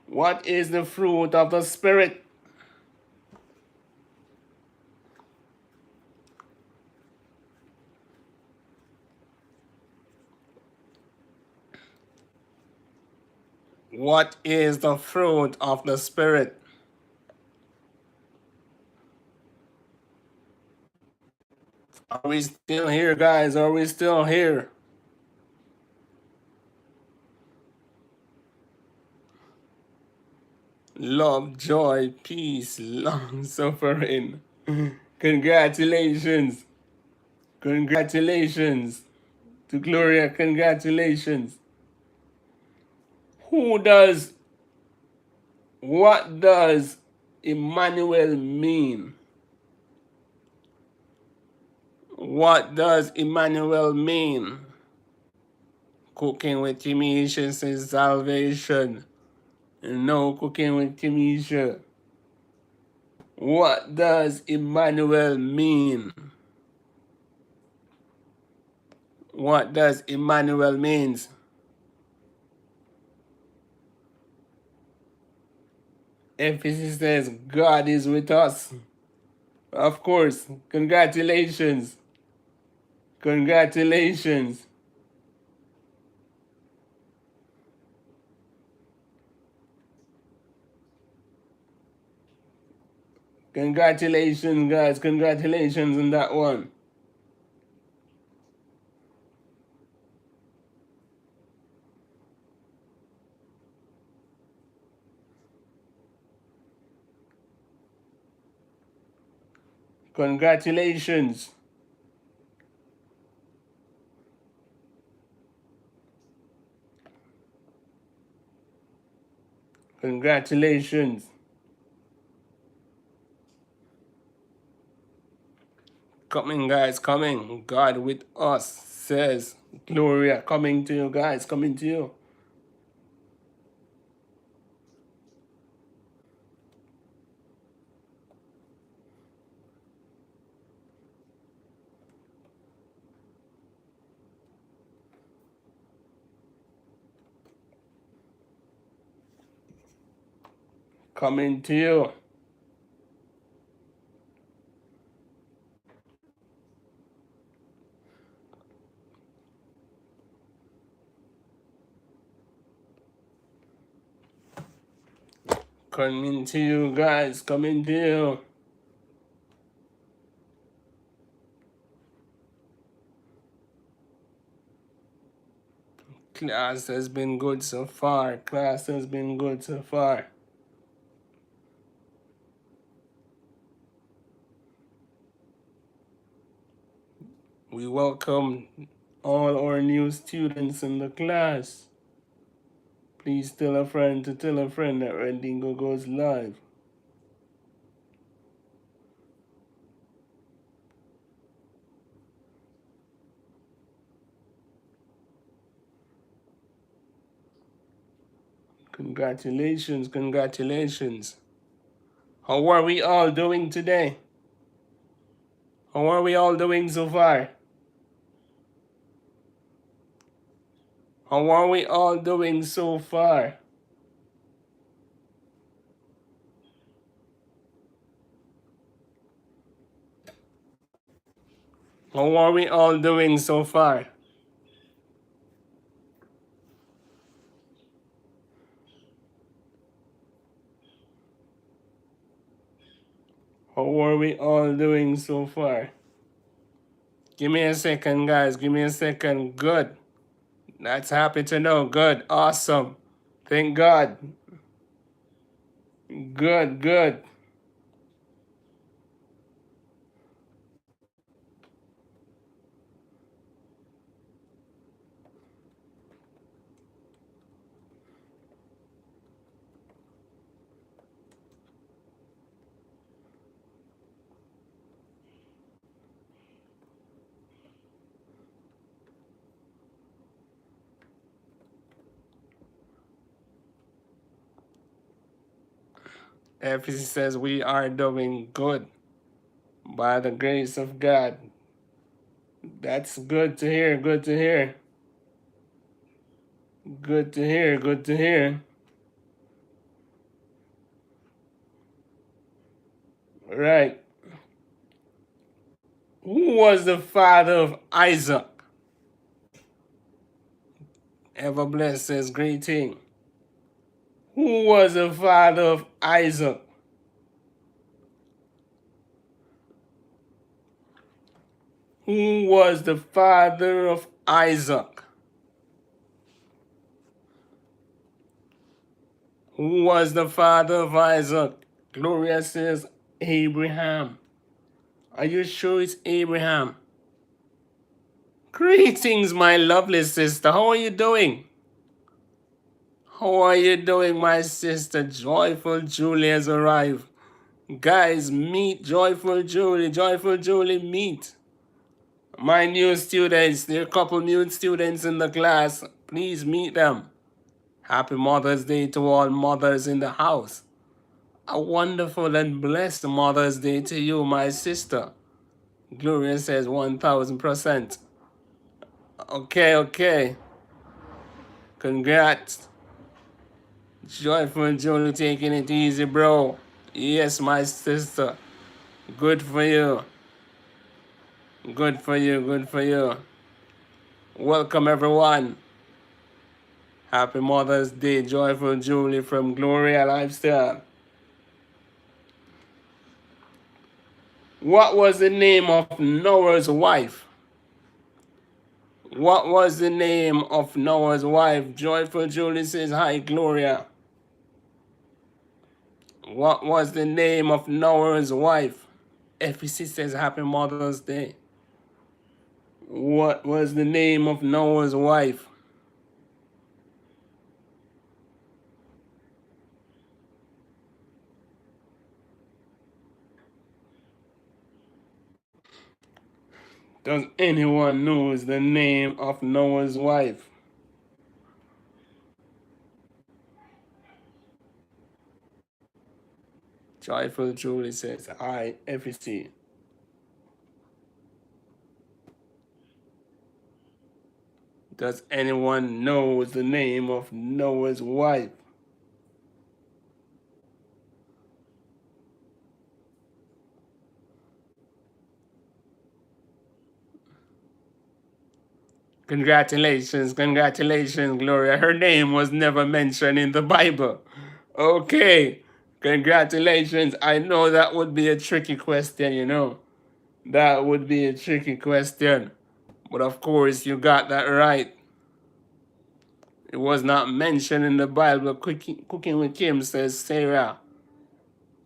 What is the fruit of the Spirit? What is the fruit of the Spirit? Are we still here, guys? Are we still here? Love, joy, peace, long suffering. Congratulations. Congratulations. To Gloria, congratulations. What does Emmanuel mean? What does Emmanuel mean? Cooking with Timisha says salvation. No cooking with Timisha. What does Emmanuel mean? What does Emmanuel means? Emphasis says God is with us. Of course. Congratulations. Congratulations. Congratulations, guys. Congratulations on that one. Congratulations. Congratulations. Coming, guys, coming. God with us says Gloria. Coming to you, guys. Coming to you. Coming to you. Coming to you, guys. Coming to you. Class has been good so far. Class has been good so far. We welcome all our new students in the class. Please tell a friend to tell a friend that Randingo goes live. Congratulations, congratulations. How are we all doing today? How are we all doing so far? How are we all doing so far? How are we all doing so far? How are we all doing so far? Give me a second, guys. Give me a second. Good. That's happy to know. Good. Awesome. Thank God. Good, good. FCC says we are doing good by the grace of God. That's good to hear. Good to hear. Good to hear. Good to hear. Right. Who was the father of Isaac? Ever blessed says greeting. Who was the father of Isaac? Who was the father of Isaac? Who was the father of Isaac? Gloria says Abraham. Are you sure it's Abraham? Greetings, my lovely sister. How are you doing? How are you doing, my sister? Joyful Julie has arrived. Guys, meet Joyful Julie. Joyful Julie, meet my new students. There are a couple new students in the class. Please meet them. Happy Mother's Day to all mothers in the house. A wonderful and blessed Mother's Day to you, my sister. Gloria says 1000%. Okay, okay. Congrats. Joyful Julie taking it easy, bro. Yes, my sister. Good for you. Good for you, good for you. Welcome everyone. Happy Mother's Day, Joyful Julie from Gloria Lifestyle. What was the name of Noah's wife? What was the name of Noah's wife? Joyful Julie says, hi, Gloria. What was the name of Noah's wife? FEC says, happy Mother's Day. What was the name of Noah's wife? Does anyone knows the name of Noah's wife? Joyful Julie says, hi, FEC. Does anyone knows the name of Noah's wife? Congratulations, congratulations, Gloria. Her name was never mentioned in the Bible. Okay, congratulations. I know that would be a tricky question, you know. That would be a tricky question. But of course, you got that right. It was not mentioned in the Bible. Cooking with Kim says, Sarah.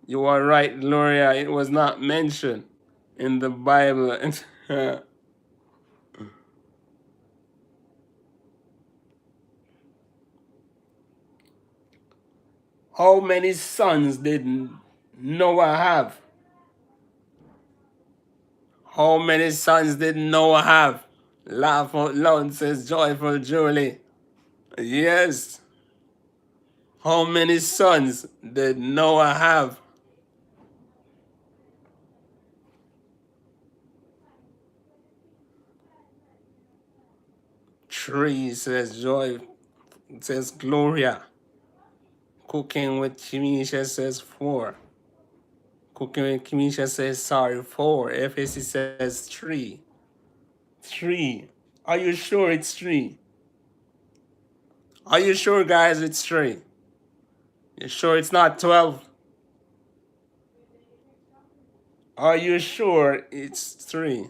You are right, Gloria. It was not mentioned in the Bible. How many sons did Noah have? How many sons did Noah have? Laugh out loud, says Joyful Julie. Yes. How many sons did Noah have? 3, says Joy, says Gloria. Cooking with Kimisha says 4. Cooking with Kimisha says sorry, 4. FAC says 3. 3. Are you sure it's 3? Are you sure, guys, it's 3? You sure it's not 12? Are you sure it's 3?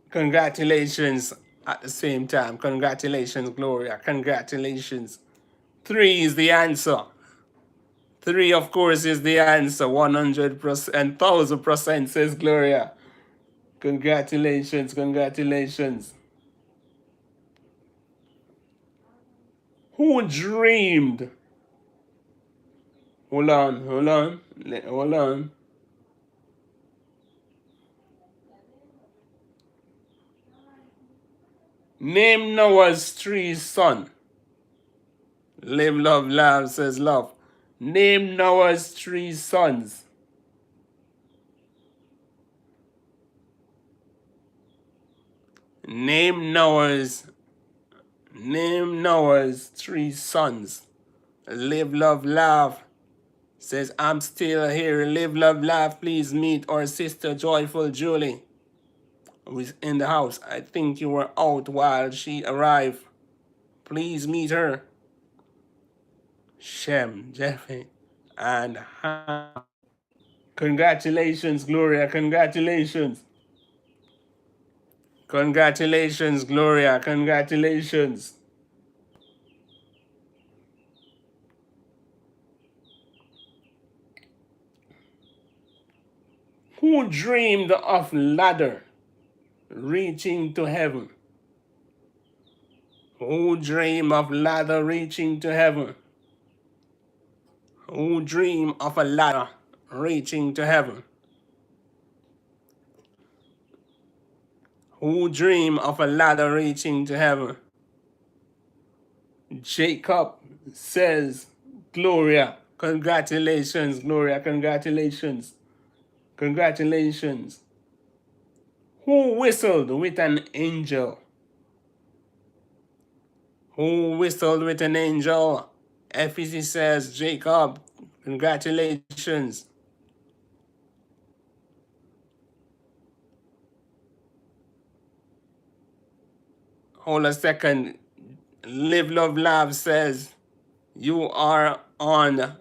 Congratulations at the same time. Congratulations, Gloria. Congratulations. 3 is the answer. 3, of course, is the answer. 100% and 1000% says Gloria. Congratulations, congratulations. Who dreamed? Hold on, hold on, hold on. Name Noah's 3 son. Live, love, laugh, says love. Name Noah's 3 sons. Name Noah's Name Noah's 3 sons. Live, love, laugh. Says, I'm still here. Live, love, laugh. Please meet our sister, Joyful Julie, who is in the house. I think you were out while she arrived. Please meet her. Shem, Jeffy, and Ham. Congratulations, Gloria. Congratulations. Congratulations, Gloria. Congratulations. Who dreamed of ladder reaching to heaven? Who dream of ladder reaching to heaven? Who dream of a ladder reaching to heaven? Who dream of a ladder reaching to heaven? Jacob says, Gloria. Congratulations, Gloria. Congratulations. Congratulations. Who whistled with an angel? Who whistled with an angel? FEC says, Jacob. Congratulations. Hold a second. Live, love, laugh says you are on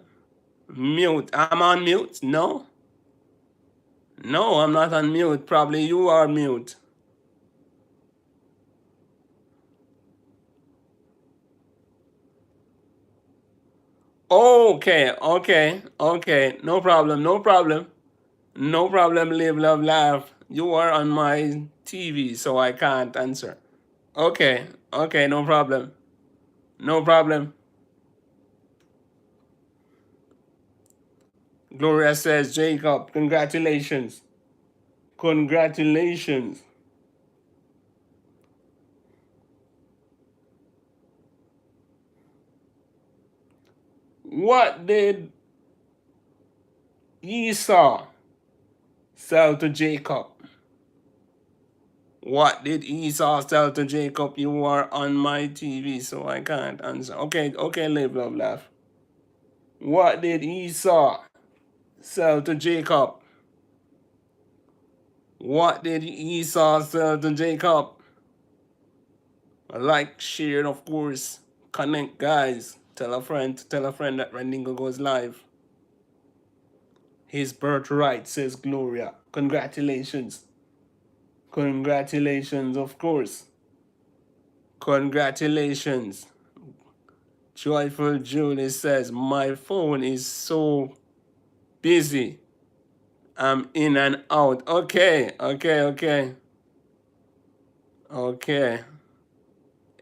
mute. I'm on mute? No? No, I'm not on mute. Probably you are mute. Okay, okay, okay. No problem, no problem. No problem, live, love, laugh. You are on my TV, so I can't answer. Okay, okay, no problem. No problem. Gloria says, Jacob, congratulations. Congratulations. What did Esau sell to Jacob? What did Esau sell to Jacob? You are on my TV, so I can't answer. Okay, okay, live, love, laugh. What did Esau sell to Jacob? What did Esau sell to Jacob? Like, share, and of course, connect, guys. Tell a friend that Randingo goes live. His birthright, says Gloria. Congratulations. Congratulations, of course. Congratulations. Joyful Julie says, my phone is so busy. I'm in and out. Okay, okay, okay. Okay.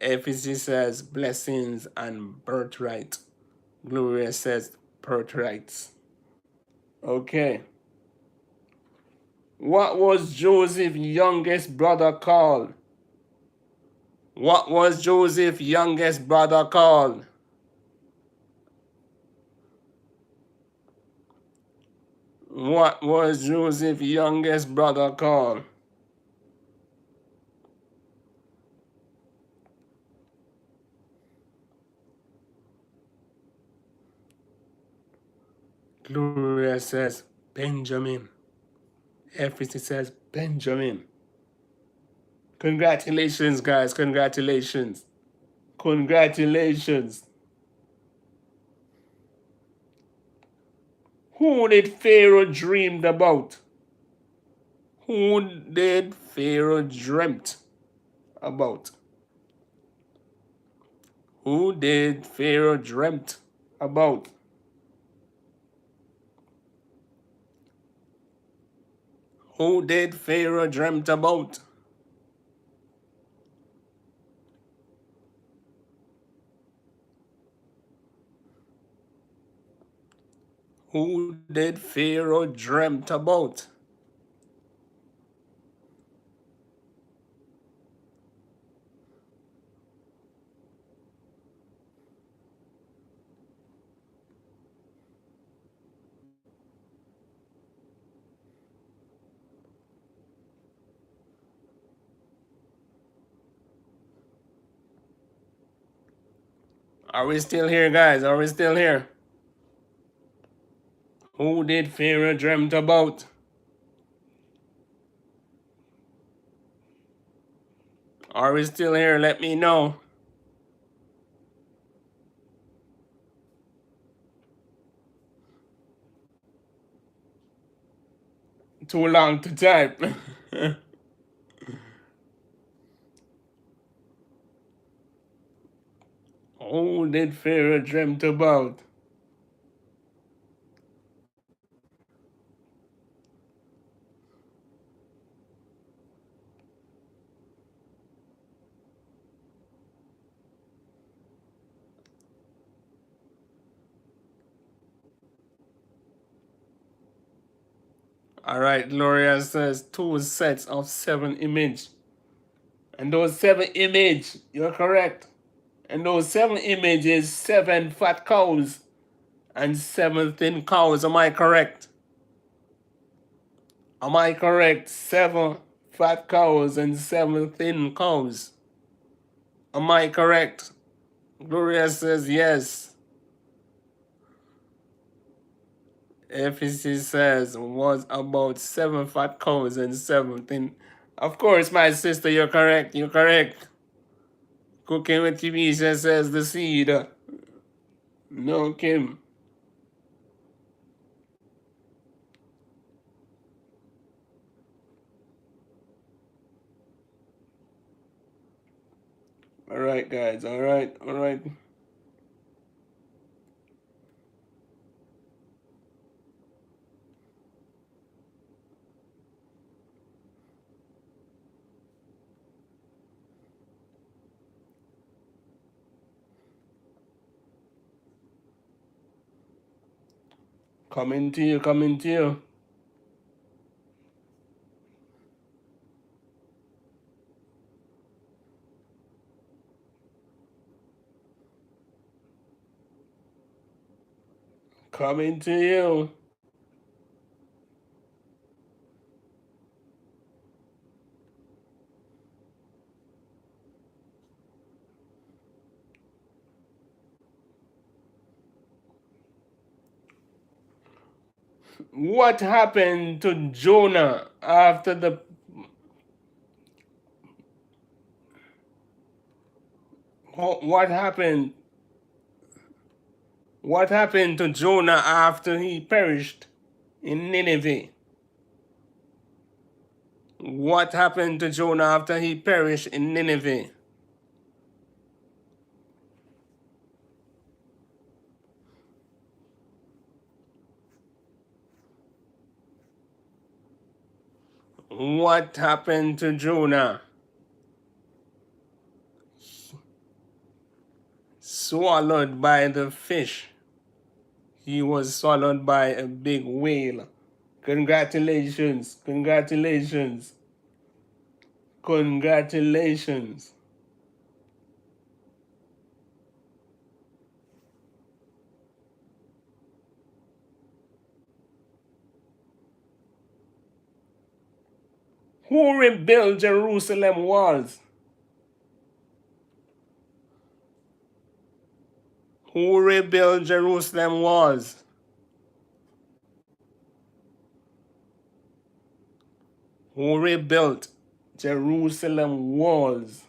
FEC says, blessings and birthright. Gloria says, birthrights. Okay. What was Joseph's youngest brother called? What was Joseph's youngest brother called? What was Joseph's youngest brother called? Gloria says Benjamin. Everything says Benjamin. Congratulations, guys. Congratulations. Congratulations. Who did Pharaoh dreamed about? Who did Pharaoh dreamt about? Who did Pharaoh dreamt about? Who did Pharaoh dreamt about? Who did Pharaoh dreamt about? Are we still here, guys? Are we still here? Who did Pharaoh dreamt about? Are we still here? Let me know. Too long to type. Who did Pharaoh dreamt about? All right, Gloria says 2 sets of 7 images. And those 7 images, you're correct. And those 7 images, 7 fat cows and 7 thin cows. Am I correct? Am I correct? 7 fat cows and 7 thin cows. Am I correct? Gloria says yes. FEC says was about 7 fat cows and 7 thin. Of course, my sister, you're correct. You're correct. Cooking with Kimisha says the seed. No, Kim. All right, guys. All right. All right. Coming to you. Coming to you. Coming to you. What happened to Jonah after the what happened what happened to Jonah after he perished in Nineveh? What happened to Jonah after he perished in Nineveh? What happened to Jonah? Swallowed by the fish. He was swallowed by a big whale. Congratulations. Congratulations. Congratulations. Who rebuilt Jerusalem walls? Who rebuilt Jerusalem walls? Who rebuilt Jerusalem walls?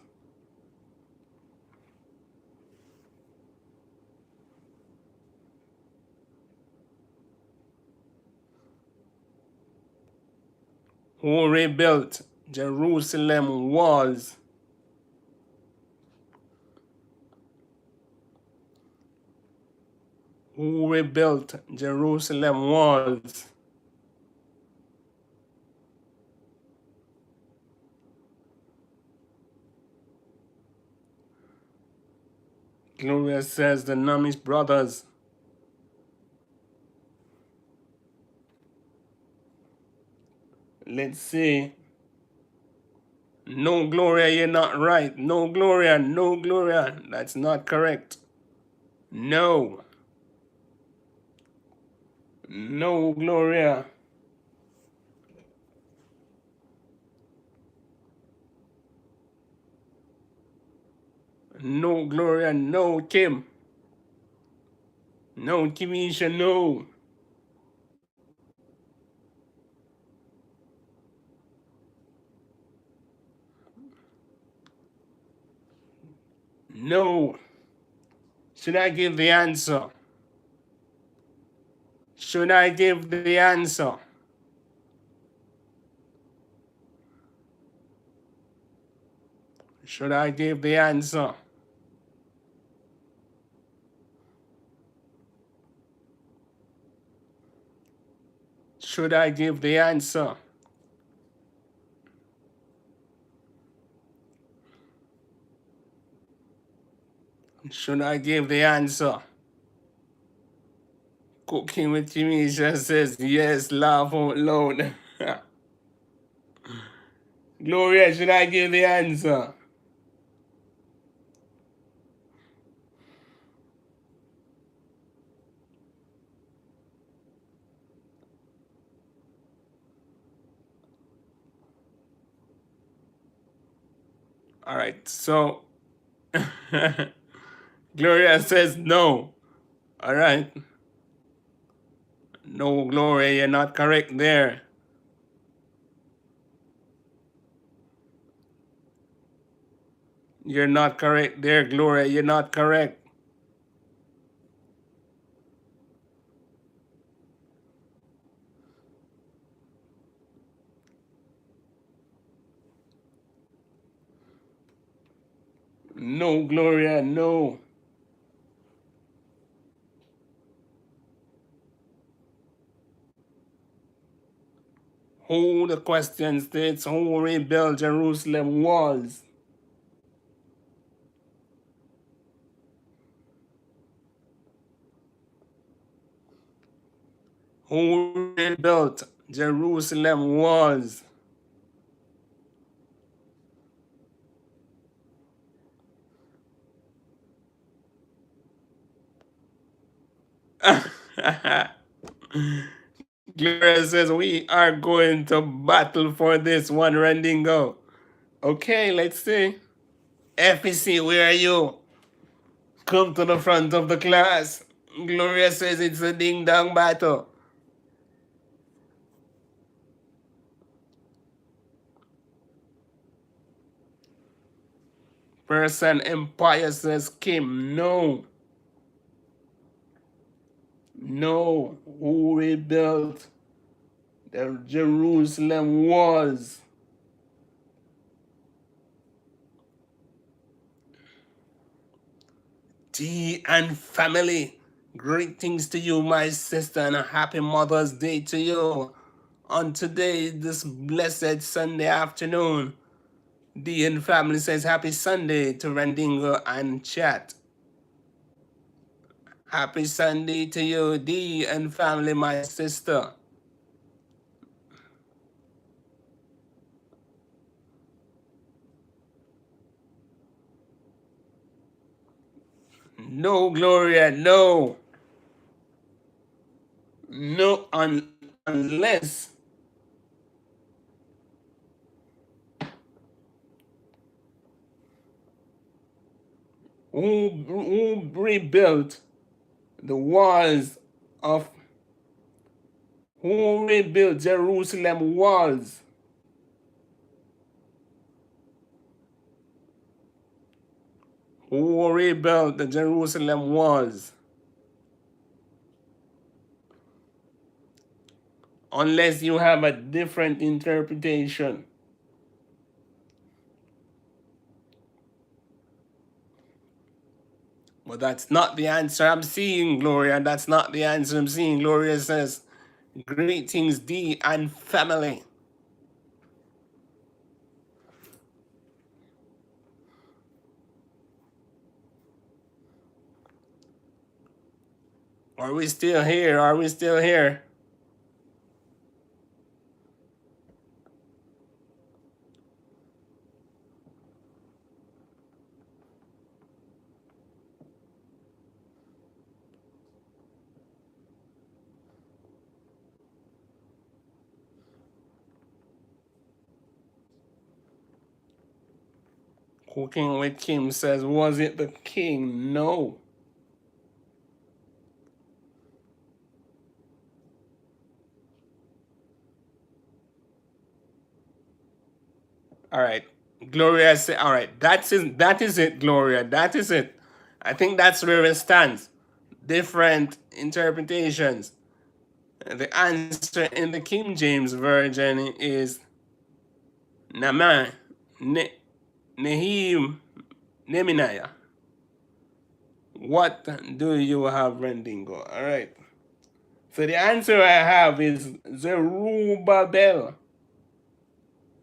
Who rebuilt Jerusalem walls? Who rebuilt Jerusalem walls? Gloria says the Namis brothers. Let's see. No, Gloria, you're not right. No, Gloria, no, Gloria. That's not correct. No. No, Gloria. No, Gloria, no, Kim. No, Kimisha, no. No. Should I give the answer? Should I give the answer? Should I give the answer? Should I give the answer? Should I give the answer? Cooking with Kimisha says yes, laugh out loud. Gloria, should I give the answer? All right, so Gloria says no. All right. No, Gloria, you're not correct there. You're not correct there, Gloria. You're not correct. No, Gloria, no. Who, the question states, who rebuilt Jerusalem walls? Who rebuilt Jerusalem walls? Gloria says we are going to battle for this one, Randingo. Okay, let's see. FEC, where are you? Come to the front of the class. Gloria says it's a ding dong battle. Person Empire says Kim. No. No. Who rebuilt the Jerusalem walls? T and family. Greetings to you, my sister, and a happy Mother's Day to you. On today, this blessed Sunday afternoon, D and family says happy Sunday to Randingo and chat. Happy Sunday to you, D and family, my sister. No, Gloria, no. No, unless who rebuilt the walls of who rebuilt Jerusalem walls? Who rebuilt the Jerusalem walls? Unless you have a different interpretation. But that's not the answer I'm seeing, Gloria. That's not the answer I'm seeing. Gloria says, greetings, D and family. Are we still here? Are we still here? Cooking with Kim says, was it the king? No. All right. Gloria said, all right, that is it, Gloria. That is it. I think that's where it stands. Different interpretations. The answer in the King James Version is Naman, Nehim, Neminaya. What do you have, Randingo? All right. So the answer I have is Zerubbabel.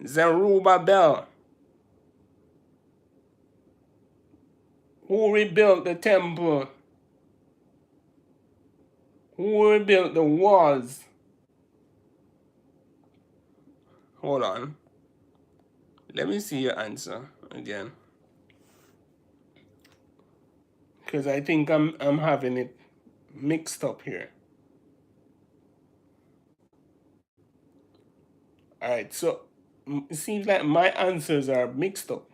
Zerubbabel. Who rebuilt the temple? Who rebuilt the walls? Hold on. Let me see your answer again. Because I think I'm having it mixed up here. Alright, so it seems like my answers are mixed up.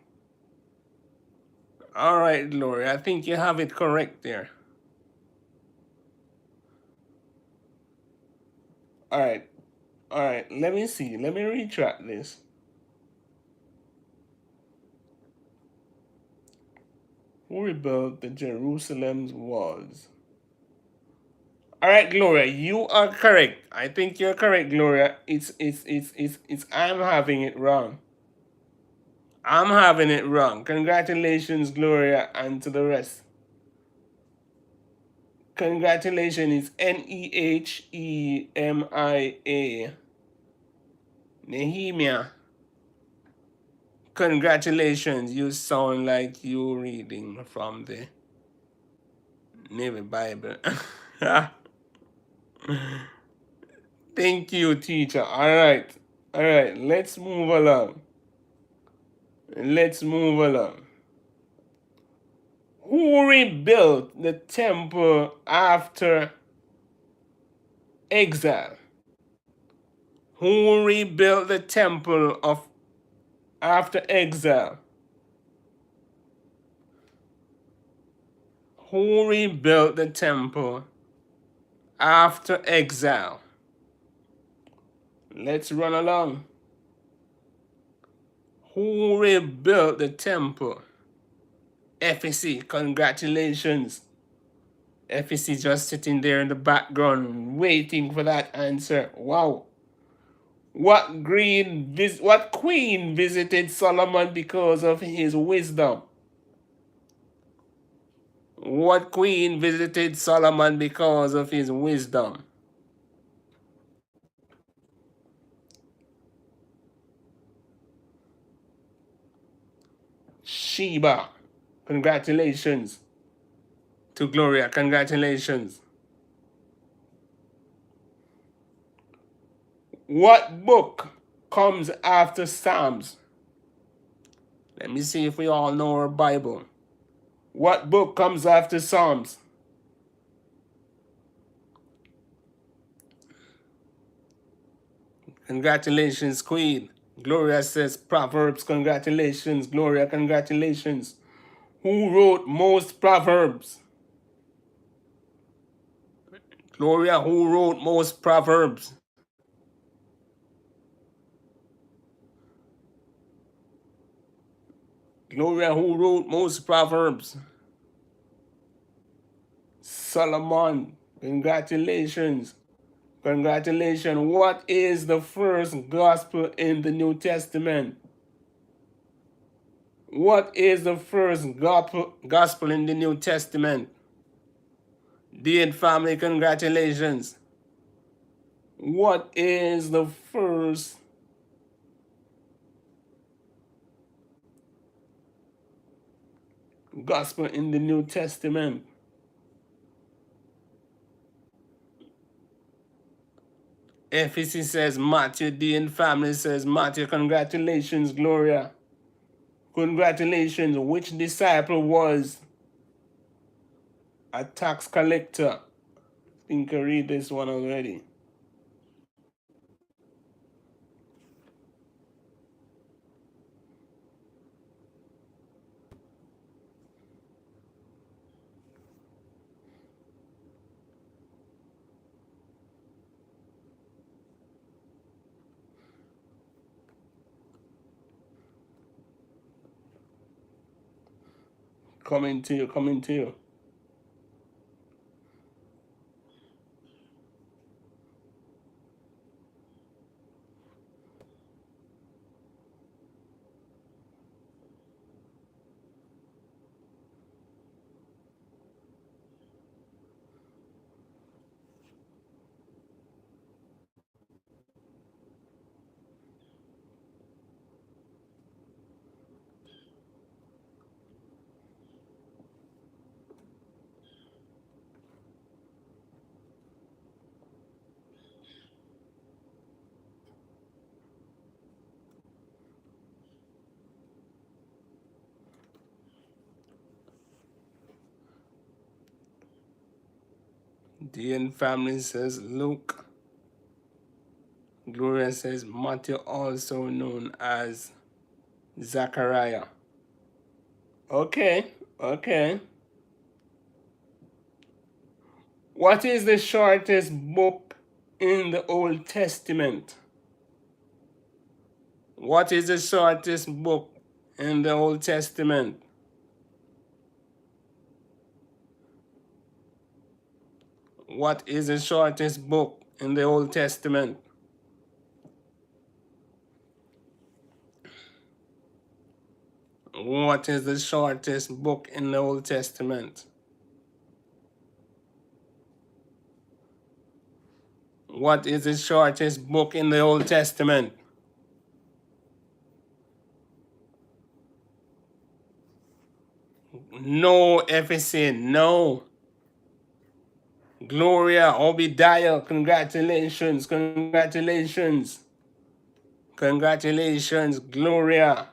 Alright, Lori, I think you have it correct there. Alright, alright, let me see. Let me retract this. Who rebuilt the Jerusalem's walls? All right, Gloria, you are correct. I think you're correct, Gloria. It's I'm having it wrong. I'm having it wrong. Congratulations, Gloria, and to the rest. Congratulations, it's Nehemia. Nehemia. Congratulations, you sound like you reading from the Navy Bible. Thank you, teacher. All right, let's move along. Let's move along. Who rebuilt the temple after exile? Who rebuilt the temple of after exile? Who rebuilt the temple after exile? Let's run along. Who rebuilt the temple? FEC, congratulations. FEC just sitting there in the background waiting for that answer. Wow. What queen visited Solomon because of his wisdom? What queen visited Solomon because of his wisdom? Sheba. Congratulations to Gloria. Congratulations. What book comes after Psalms? Let me see if we all know our Bible. What book comes after Psalms? Congratulations, Queen. Gloria says Proverbs. Congratulations, Gloria. Congratulations. Who wrote most Proverbs? Gloria, who wrote most Proverbs? Gloria, who wrote most Proverbs? Solomon. Congratulations. Congratulations. What is the first gospel in the New Testament? What is the first gospel in the New Testament? Dear family, congratulations. What is the first gospel in the New Testament? FEC says Matthew. Dean family says Matthew. Congratulations, Gloria. Congratulations. Which disciple was a tax collector? I think I read this one already. Coming to you, coming to you. Dean family says Luke. Gloria says Matthew, also known as Zachariah. Okay, okay. What is the shortest book in the Old Testament? What is the shortest book in the Old Testament? What is the shortest book in the Old Testament? What is the shortest book in the Old Testament? What is the shortest book in the Old Testament? No, FSC, no. Gloria, Obadiah, congratulations, congratulations. Congratulations, Gloria.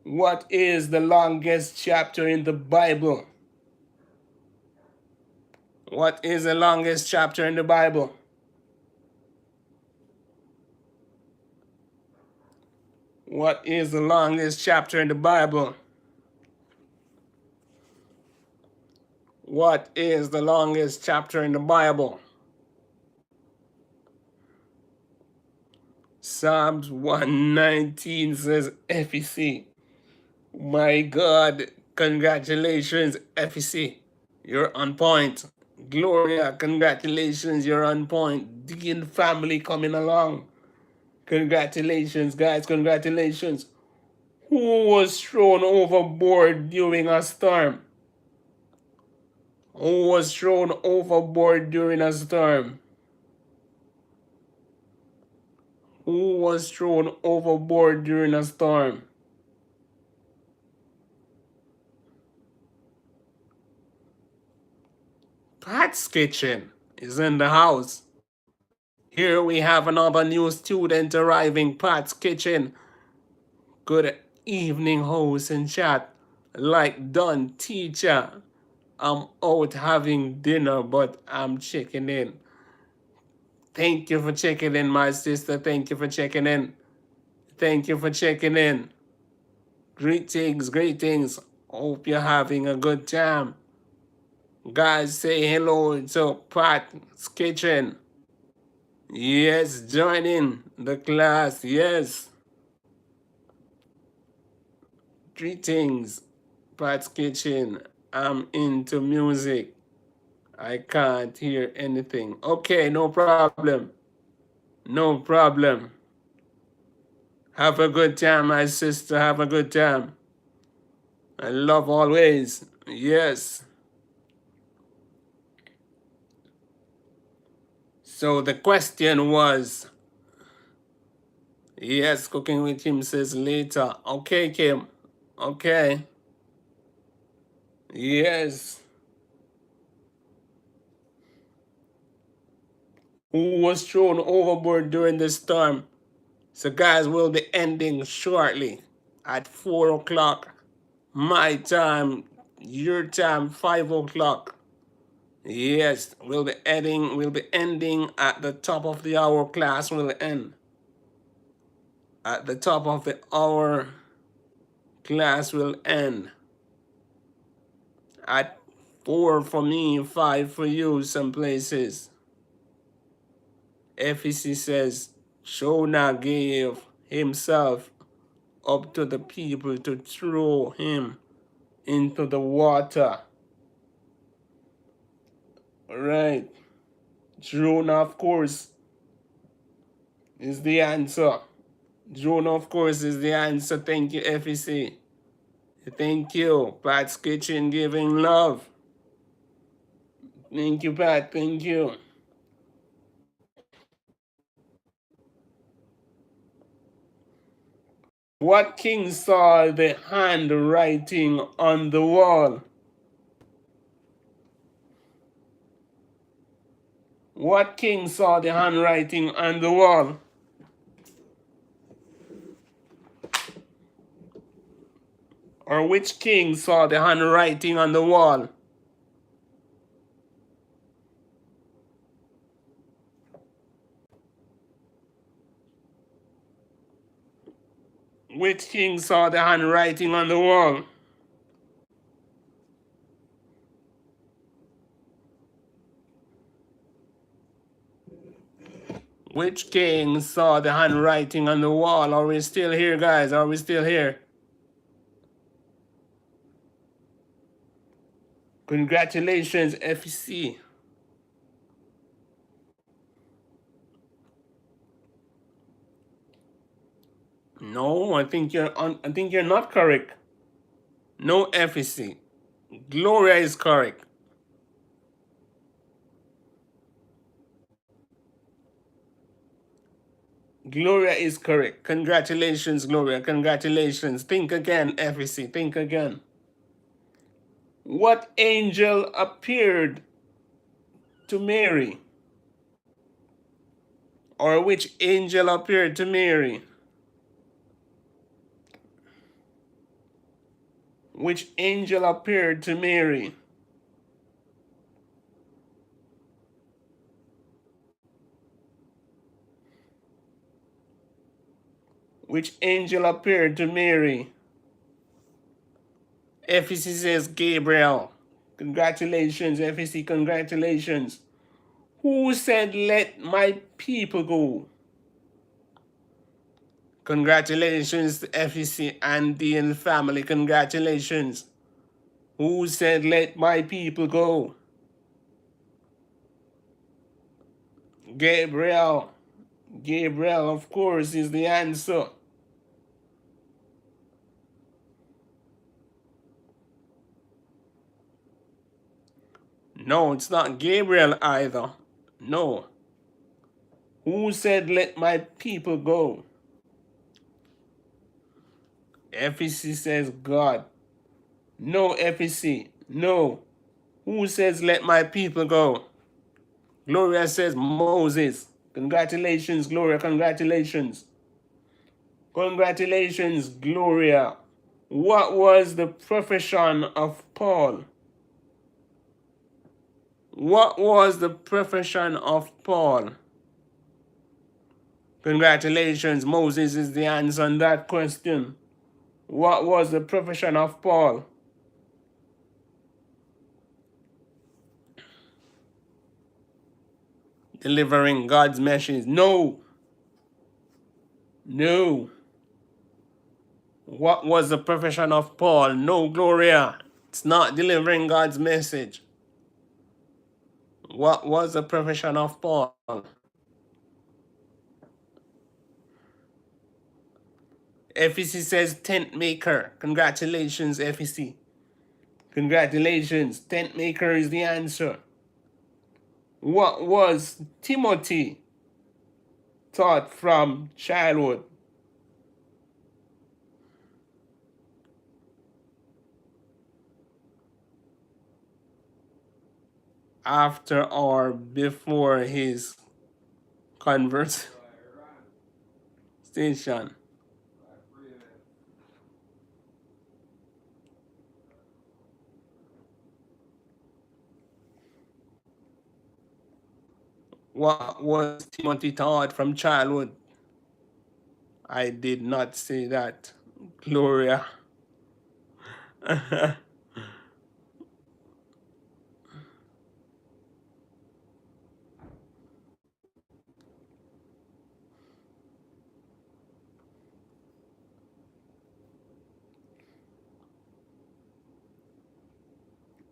What is the longest chapter in the Bible? What is the longest chapter in the Bible? What is the longest chapter in the Bible? What is the longest chapter in the Bible? Psalms 119 says FEC. My God, congratulations, FEC. You're on point. Gloria, congratulations, you're on point. Dean family coming along. Congratulations, guys, congratulations. Who was thrown overboard during a storm? Who was thrown overboard during a storm? Who was thrown overboard during a storm? Pat's Kitchen is in the house. Here we have another new student arriving, Pat's Kitchen. Good evening, host and chat. Like done, teacher. I'm out having dinner, but I'm checking in. Thank you for checking in, my sister. Thank you for checking in. Thank you for checking in. Greetings, greetings. Hope you're having a good time. Guys, say hello to Pat's Kitchen. Yes, join in the class. Yes. Greetings, Pat's Kitchen. I'm into music. I can't hear anything. Okay, no problem. No problem. Have a good time, my sister. Have a good time. I love always. Yes. So the question was, yes, cooking with Kim says later. Okay, Kim. Okay. Yes. Who was thrown overboard during the storm? So guys, we'll be ending shortly at 4 o'clock. My time, your time, 5 o'clock. Yes, we'll be ending at the top of the hour. Class will end. At the top of the hour, class will end. At 4 for me, 5 for you, some places. FEC says, Jonah gave himself up to the people to throw him into the water. Right. Jonah, of course, is the answer. Jonah, of course, is the answer. Thank you, FEC. Thank you. Pat's Kitchen giving love. Thank you, Pat. Thank you. What king saw the handwriting on the wall? What king saw the handwriting on the wall? Or which king saw the handwriting on the wall? Which king saw the handwriting on the wall? Which king saw the handwriting on the wall? Are we still here, guys? Are we still here? Congratulations, FEC. No, I think you're not correct. No FEC. Gloria is correct. Gloria is correct. Congratulations, Gloria. Congratulations. Think again, FEC. Think again. What angel appeared to Mary? Or which angel appeared to Mary? Which angel appeared to Mary? Which angel appeared to Mary? FEC says Gabriel. Congratulations, FEC. Congratulations. Who said, let my people go? Congratulations to FEC and the family. Congratulations. Who said, let my people go? Gabriel. Gabriel, of course, is the answer. No, it's not Gabriel either. No. Who said, let my people go? FEC says God. No, FEC. No. Who says, let my people go? Gloria says Moses. Congratulations, Gloria. Congratulations. Congratulations, Gloria. What was the profession of Paul? What was the profession of Paul? Congratulations, Moses is the answer on that question. What was the profession of Paul? Delivering God's message. No. No. What was the profession of Paul? No, Gloria. It's not delivering God's message. What was the profession of Paul? FEC says tent maker. Congratulations, FEC. Congratulations. Tent maker is the answer. What was Timothy taught from childhood? After or before his conversation? What was Timothy taught from childhood? I did not say that. Gloria.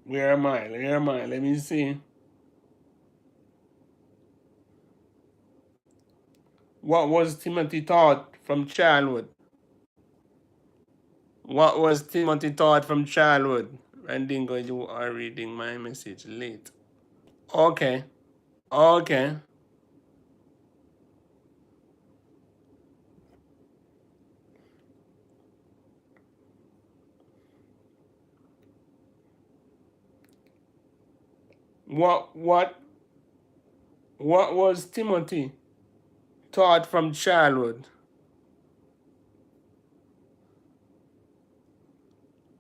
Where am I? Where am I? Let me see. What was Timothy taught from childhood? What was Timothy taught from childhood? Randingo, you are reading my message late. Okay. Okay. What what what was Timothy taught from childhood?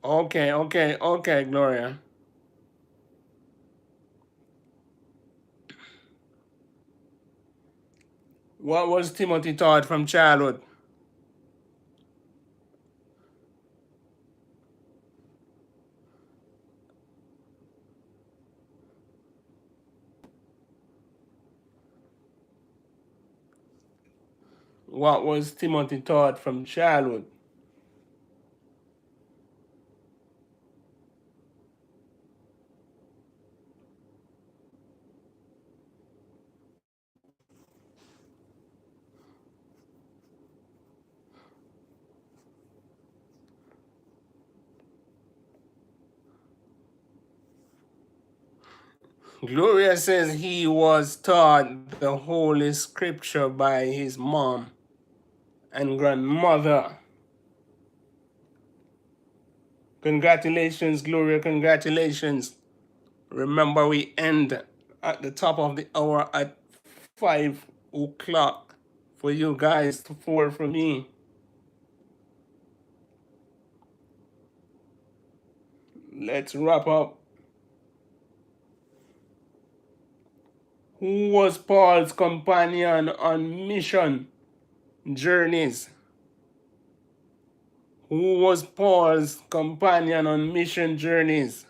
Okay, okay, okay, Gloria. What was Timothy taught from childhood? What was Timothy taught from childhood? Gloria says he was taught the Holy Scripture by his mom and grandmother. Congratulations, Gloria, congratulations. Remember, we end at the top of the hour at 5 o'clock for you guys to 4 for me. Let's wrap up. Who was Paul's companion on mission journeys? Who was Paul's companion on mission journeys?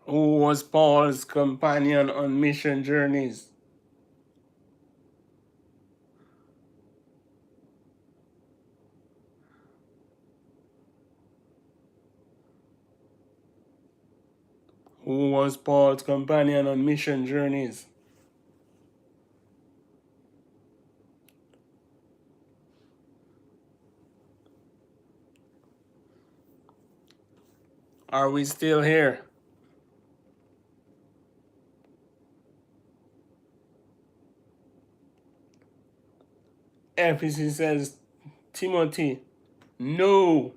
Who was Paul's companion on mission journeys? Who was Paul's companion on mission journeys? Are we still here? FEC says Timothy. No.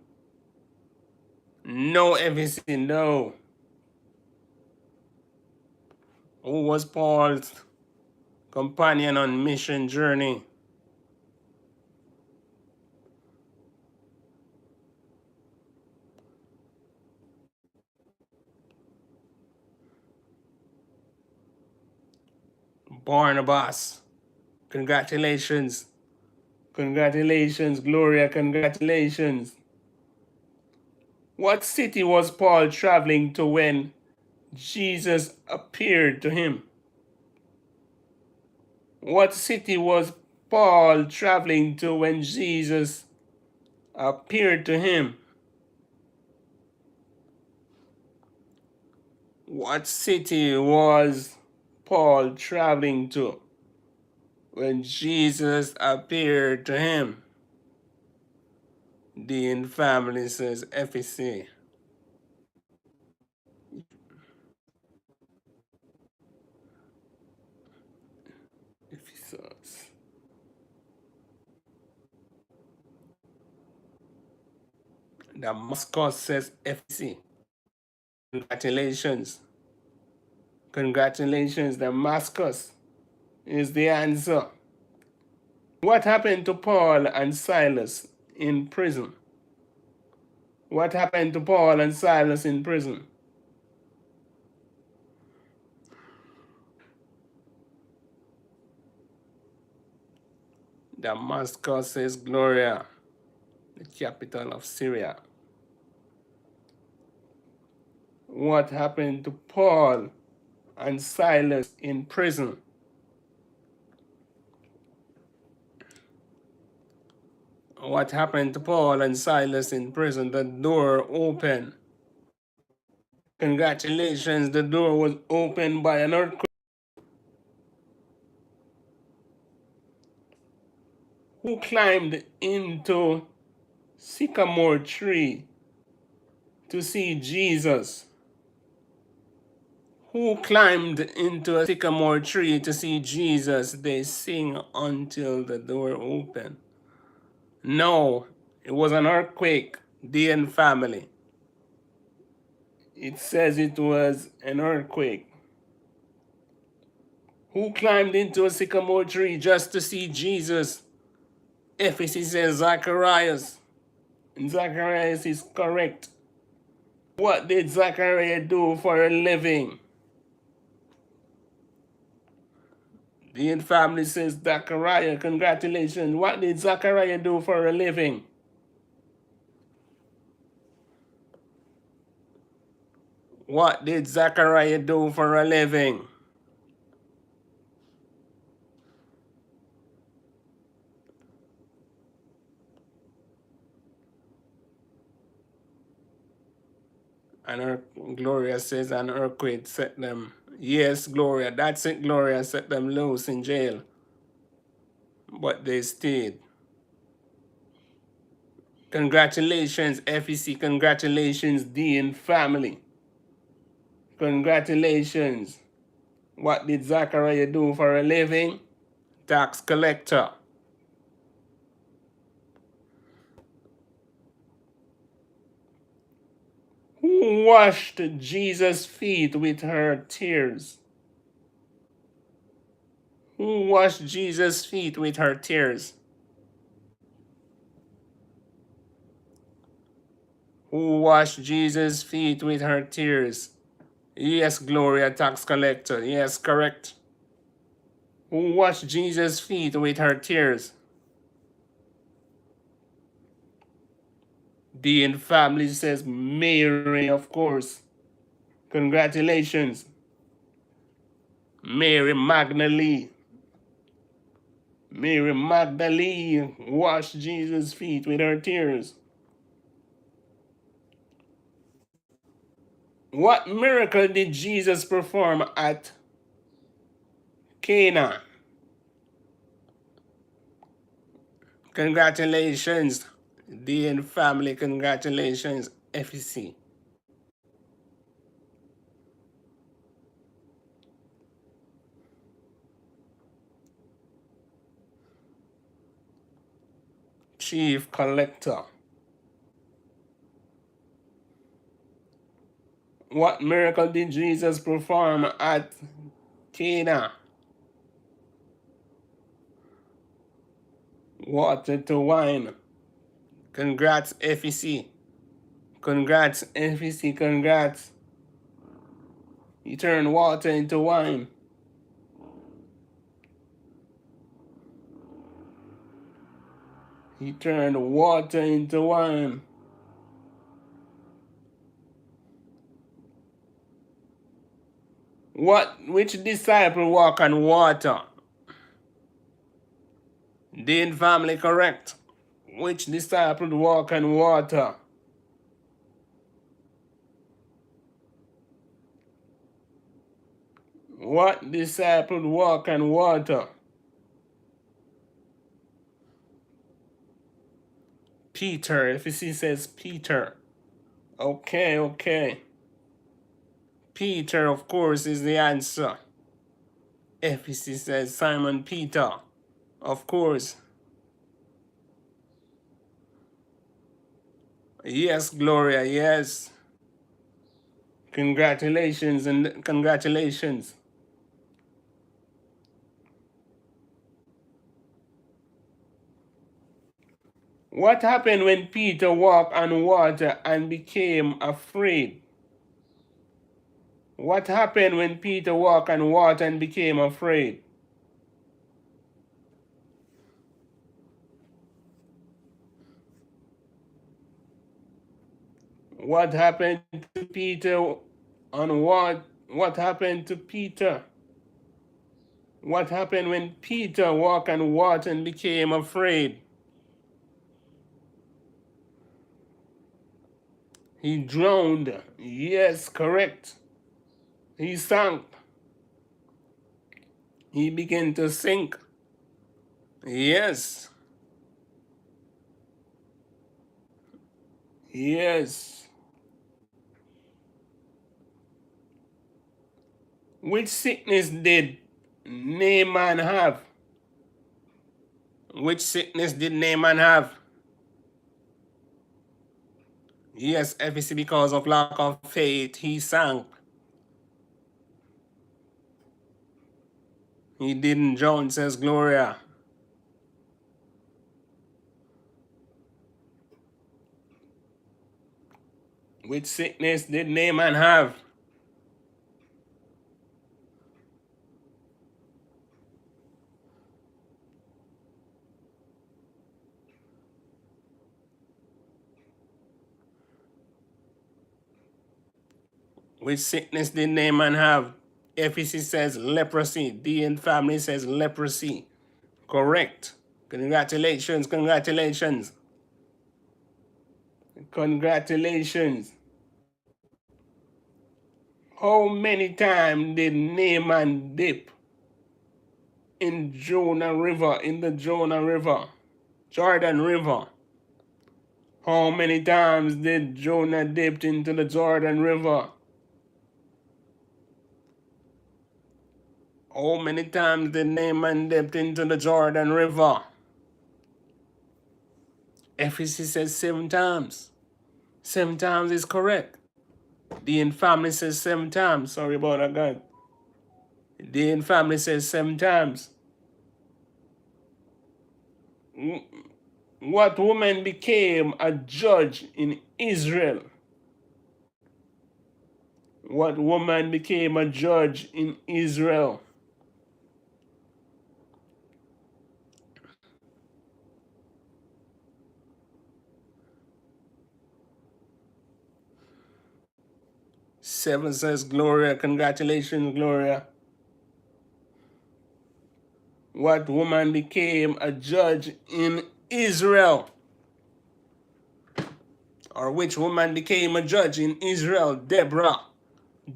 No, FEC, no. Who was Paul's companion on mission journey? Barnabas. Congratulations. Congratulations, Gloria. Congratulations. What city was Paul traveling to when Jesus appeared to him? What city was Paul traveling to when Jesus appeared to him? What city was Paul traveling to when Jesus appeared to him? Dean family says FEC. Ephesus. Damascus says FEC. Congratulations. Congratulations, Damascus is the answer. What happened to Paul and Silas in prison? What happened to Paul and Silas in prison? Damascus is Gloria, the capital of Syria. What happened to Paul and Silas in prison? What happened to Paul and Silas in prison? The door opened. Congratulations, the door was opened by an earthquake. Who climbed into sycamore tree to see Jesus? Who climbed into a sycamore tree to see Jesus? They sing until the door opened. No, it was an earthquake, DN family. It says it was an earthquake. Who climbed into a sycamore tree just to see Jesus? FEC says Zacharias. And Zacharias is correct. What did Zachariah do for a living? The family says Zachariah. Congratulations. What did Zachariah do for a living? What did Zachariah do for a living? And Gloria says an earthquake set them. Yes, Gloria, that's it, Gloria, set them loose in jail. But they stayed. Congratulations, FEC. Congratulations, D and family. Congratulations. What did Zachariah do for a living? Tax collector. Who washed Jesus' feet with her tears? Who washed Jesus' feet with her tears? Who washed Jesus' feet with her tears? Yes, Gloria, tax collector. Yes, correct. Who washed Jesus' feet with her tears? The in family says Mary, of course. Congratulations. Mary Magdalene. Mary Magdalene washed Jesus' feet with her tears. What miracle did Jesus perform at Cana? Congratulations, D and family. Congratulations, FEC. Chief collector. What miracle did Jesus perform at Cana? Water to wine. Congrats, FEC. Congrats, FEC. Congrats. He turned water into wine. He turned water into wine. Which disciple walk on water? Dean family correct. Which disciple walk on water? What disciple walk on water? Peter. If you see says Peter. Okay. Peter, of course, is the answer. FEC says Simon Peter. Of course. Yes, Gloria, yes. Congratulations and congratulations. What happened when Peter walked on water and became afraid? What happened when Peter walked on water and became afraid? What happened to Peter on what? What happened to Peter? What happened when Peter walked on water and became afraid? He drowned. Yes, correct. He sank. He began to sink. Yes. Yes. Which sickness did Naaman have? Which sickness did Naaman have? Yes, FEC, because of lack of faith, he sank. He didn't drown, says Gloria. Which sickness did Naaman have? Which sickness did Naaman have? FEC says leprosy. D and family says leprosy. Correct. Congratulations, congratulations. Congratulations. How many times did Naaman dip in Jonah River, in the Jonah River, Jordan River? How many times did Jonah dipped into the Jordan River? How many times did Naaman dipped into the Jordan River? FEC says 7 times. 7 times is correct. The family says 7 times. Sorry about that, guy. The family says 7 times. What woman became a judge in Israel? What woman became a judge in Israel? Seven says Gloria. Congratulations, Gloria. What woman became a judge in Israel? Or which woman became a judge in Israel? Deborah.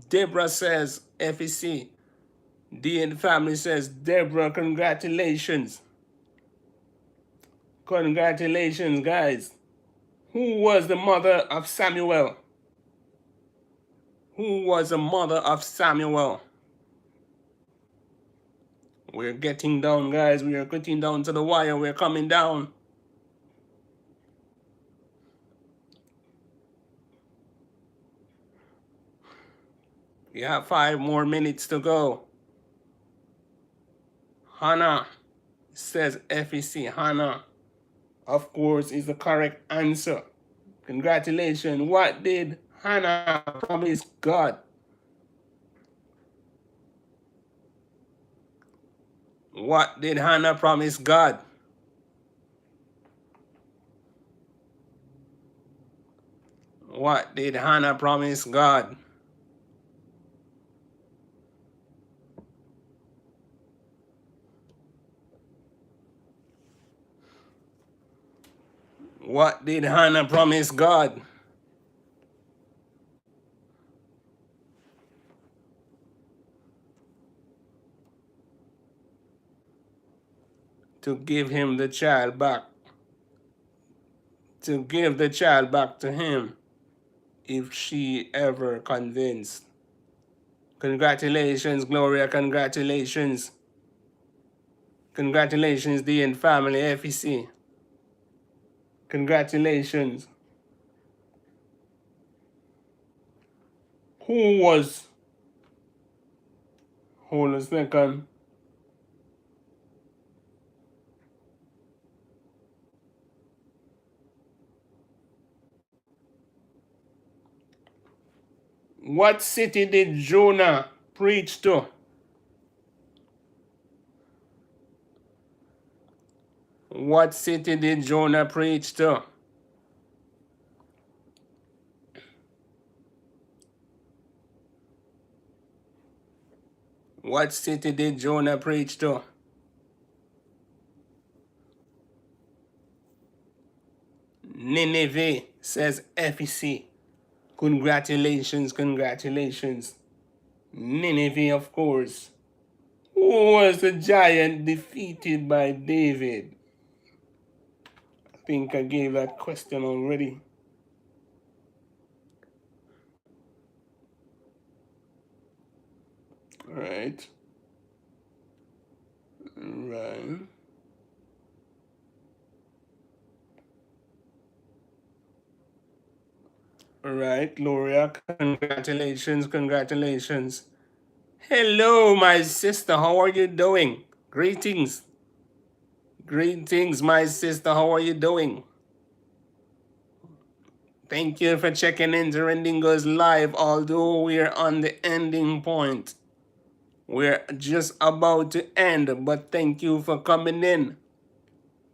Deborah says FEC. D and family says Deborah, congratulations. Congratulations, guys. Who was the mother of Samuel? Who was the mother of Samuel? We're getting down, guys. We are getting down to the wire. We're coming down. We have 5 more minutes to go. Hannah says FEC. Hannah, of course, is the correct answer. Congratulations. What did Hannah promise God? What did Hannah promise God? What did Hannah promise God? What did Hannah promise God? To give him the child back. To give the child back to him if she ever convinced. Congratulations, Gloria. Congratulations. Congratulations, D and family FEC. Congratulations. Who was, hold on a second. What city did Jonah preach to? What city did Jonah preach to? What city did Jonah preach to? Nineveh, says FEC. Congratulations, congratulations. Nineveh, of course. Who was the giant defeated by David? I think I gave that question already. All right. Right. All right, Gloria, congratulations, congratulations. Hello, my sister, how are you doing? Greetings. Greetings, my sister, how are you doing? Thank you for checking in to Randingo's live, although we're on the ending point. We're just about to end, but thank you for coming in.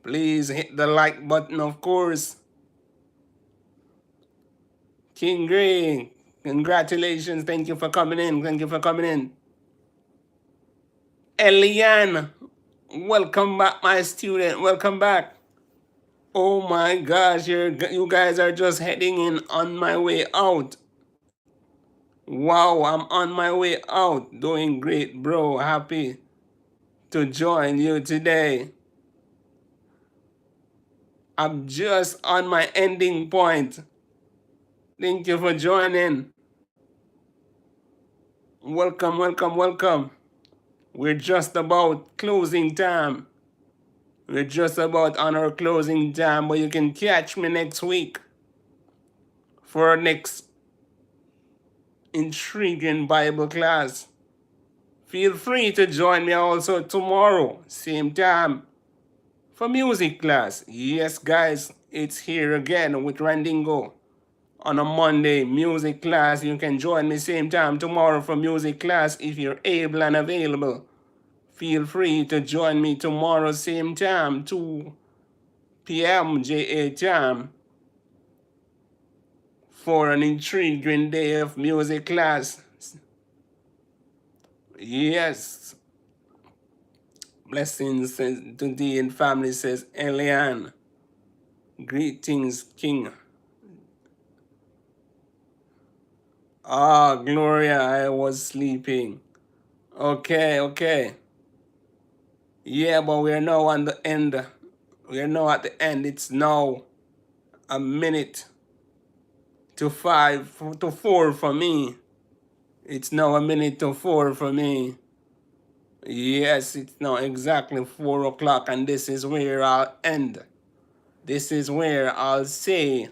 Please hit the like button, of course. King Gray, congratulations. Thank you for coming in. Thank you for coming in. Eliane, welcome back, my student. Welcome back. Oh my gosh, you guys are just heading in on my way out. Wow, I'm on my way out. Doing great, bro. Happy to join you today. I'm just on my ending point. Thank you for joining. Welcome, welcome, welcome. We're just about closing time. We're just about on our closing time, but you can catch me next week for our next intriguing Bible class. Feel free to join me also tomorrow, same time, for music class. Yes, guys, it's here again with Randingo. On a Monday music class, you can join me same time tomorrow for music class if you're able and available. Feel free to join me tomorrow same time, 2 p.m. JA time, for an intriguing day of music class. Yes, blessings to thee and family, says Eliane. Greetings, King. Ah, Gloria, I was sleeping. Okay, okay. Yeah, but we're now on the end. We're now at the end. It's now a minute to 4 for me. It's now a minute to 4 for me. Yes, it's now exactly 4 o'clock, and this is where I'll end. This is where I'll say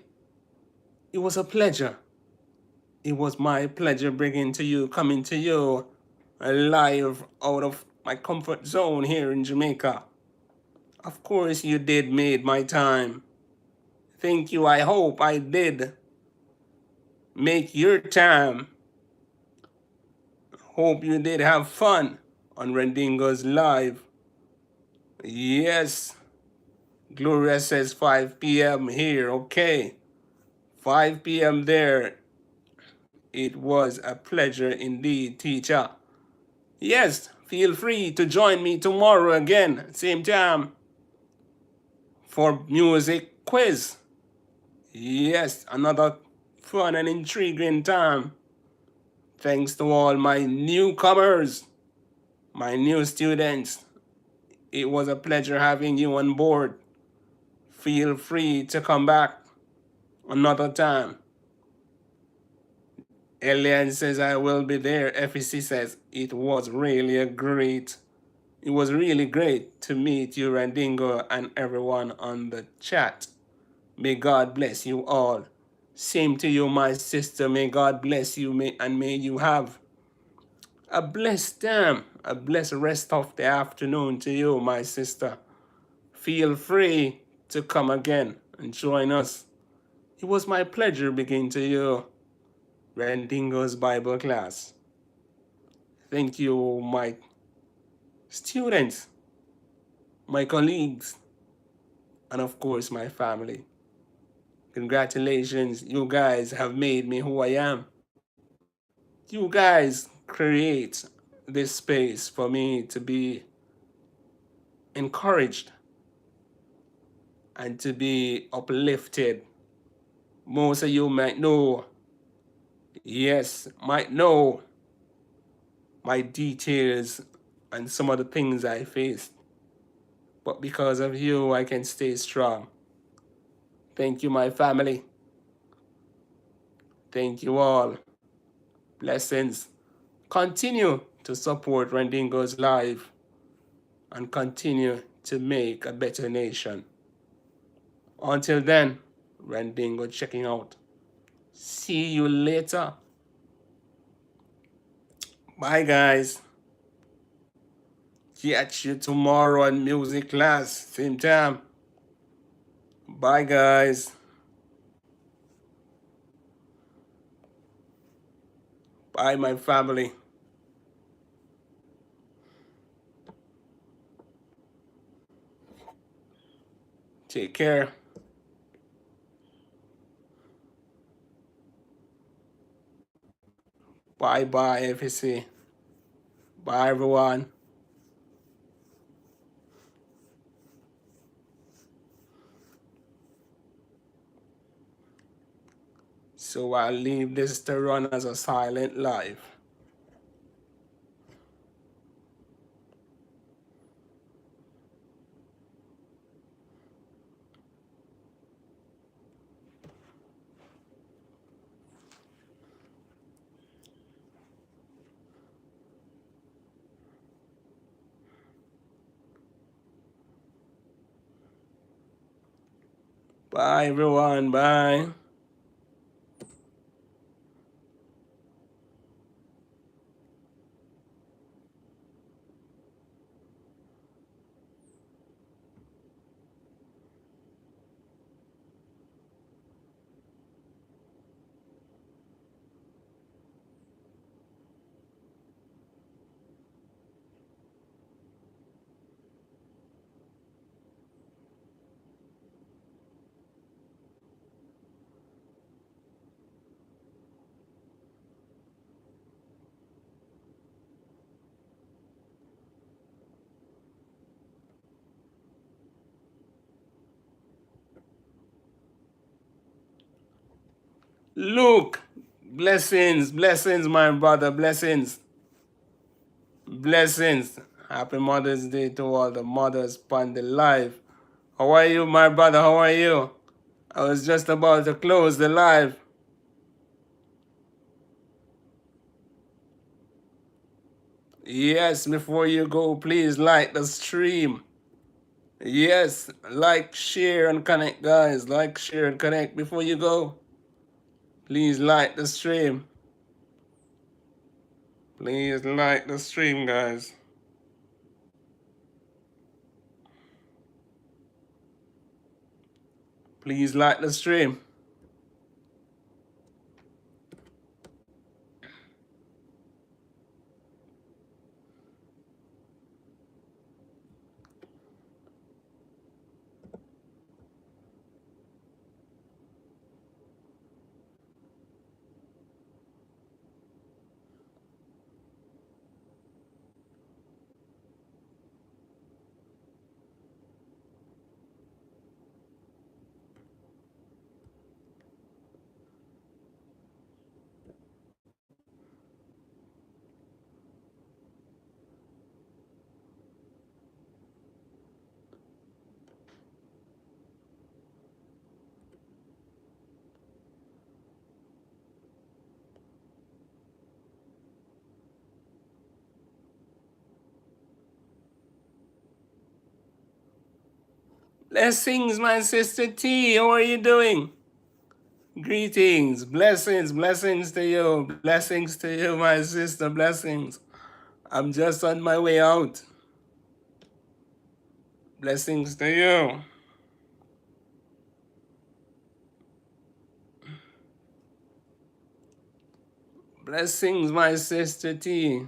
it was a pleasure. It was my pleasure bringing to you, coming to you live out of my comfort zone here in Jamaica. Of course, you did made my time. Thank you. I hope I did make your time. Hope you did have fun on Rendingo's live. Yes, Gloria says 5 p.m. here. Okay, 5 p.m. there. It was a pleasure indeed, teacher. Yes, feel free to join me tomorrow again, same time, for music quiz. Yes, another fun and intriguing time. Thanks to all my newcomers, my new students. It was a pleasure having you on board. Feel free to come back another time. Elian says I will be there. FEC says it was really great to meet you, Randingo, and everyone on the chat. May God bless you all. Same to you, my sister. May God bless you, and may you have a blessed time, a blessed rest of the afternoon to you, my sister. Feel free to come again and join us. It was my pleasure beginning to you, Randingo's Bible class. Thank you, my students, my colleagues, and of course, my family. Congratulations, you guys have made me who I am. You guys create this space for me to be encouraged and to be uplifted. Most of you might know, yes, might know my details and some of the things I faced. But because of you, I can stay strong. Thank you, my family. Thank you all. Blessings. Continue to support Randingo's live and continue to make a better nation. Until then, Randingo checking out. See you later. Bye, guys. Catch you tomorrow in music class, same time. Bye, guys. Bye, my family. Take care. Bye bye, FSC. Bye, everyone. So I'll leave this to run as a silent live. Bye, everyone. Bye. Luke, blessings, blessings, my brother, blessings, blessings. Happy Mother's Day to all the mothers upon the live. How are you, my brother? How are you? I was just about to close the live. Yes, before you go, please like the stream. Yes, like, share, and connect, guys. Like, share, and connect before you go. Please like the stream. Please like the stream, guys. Please like the stream. Blessings, my sister T. How are you doing? Greetings, blessings, blessings to you, blessings to you, my sister, blessings. I'm just on my way out. Blessings to you. Blessings, my sister T.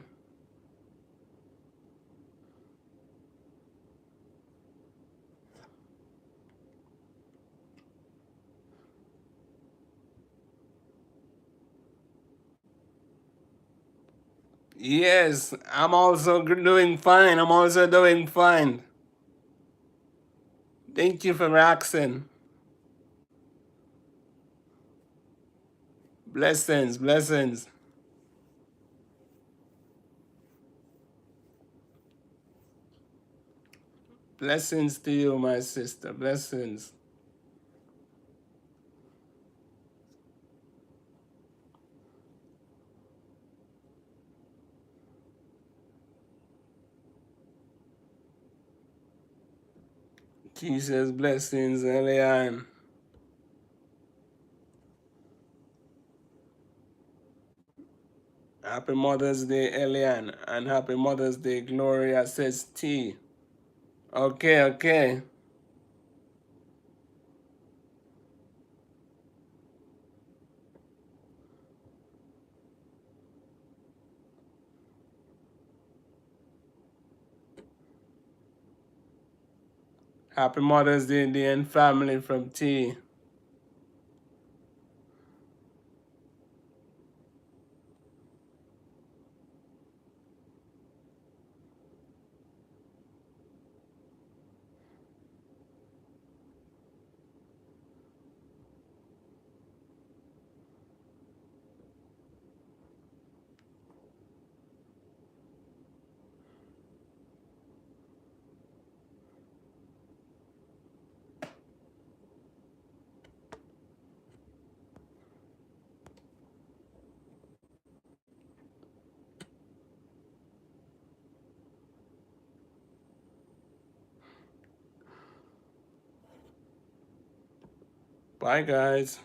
Yes, I'm also doing fine. I'm also doing fine. Thank you for asking. Blessings, blessings. Blessings to you, my sister. Blessings. Jesus, blessings, Eliane. Happy Mother's Day, Eliane. And happy Mother's Day, Gloria says T. Okay, okay. Happy Mother's Day, dear and family from T. Bye, guys.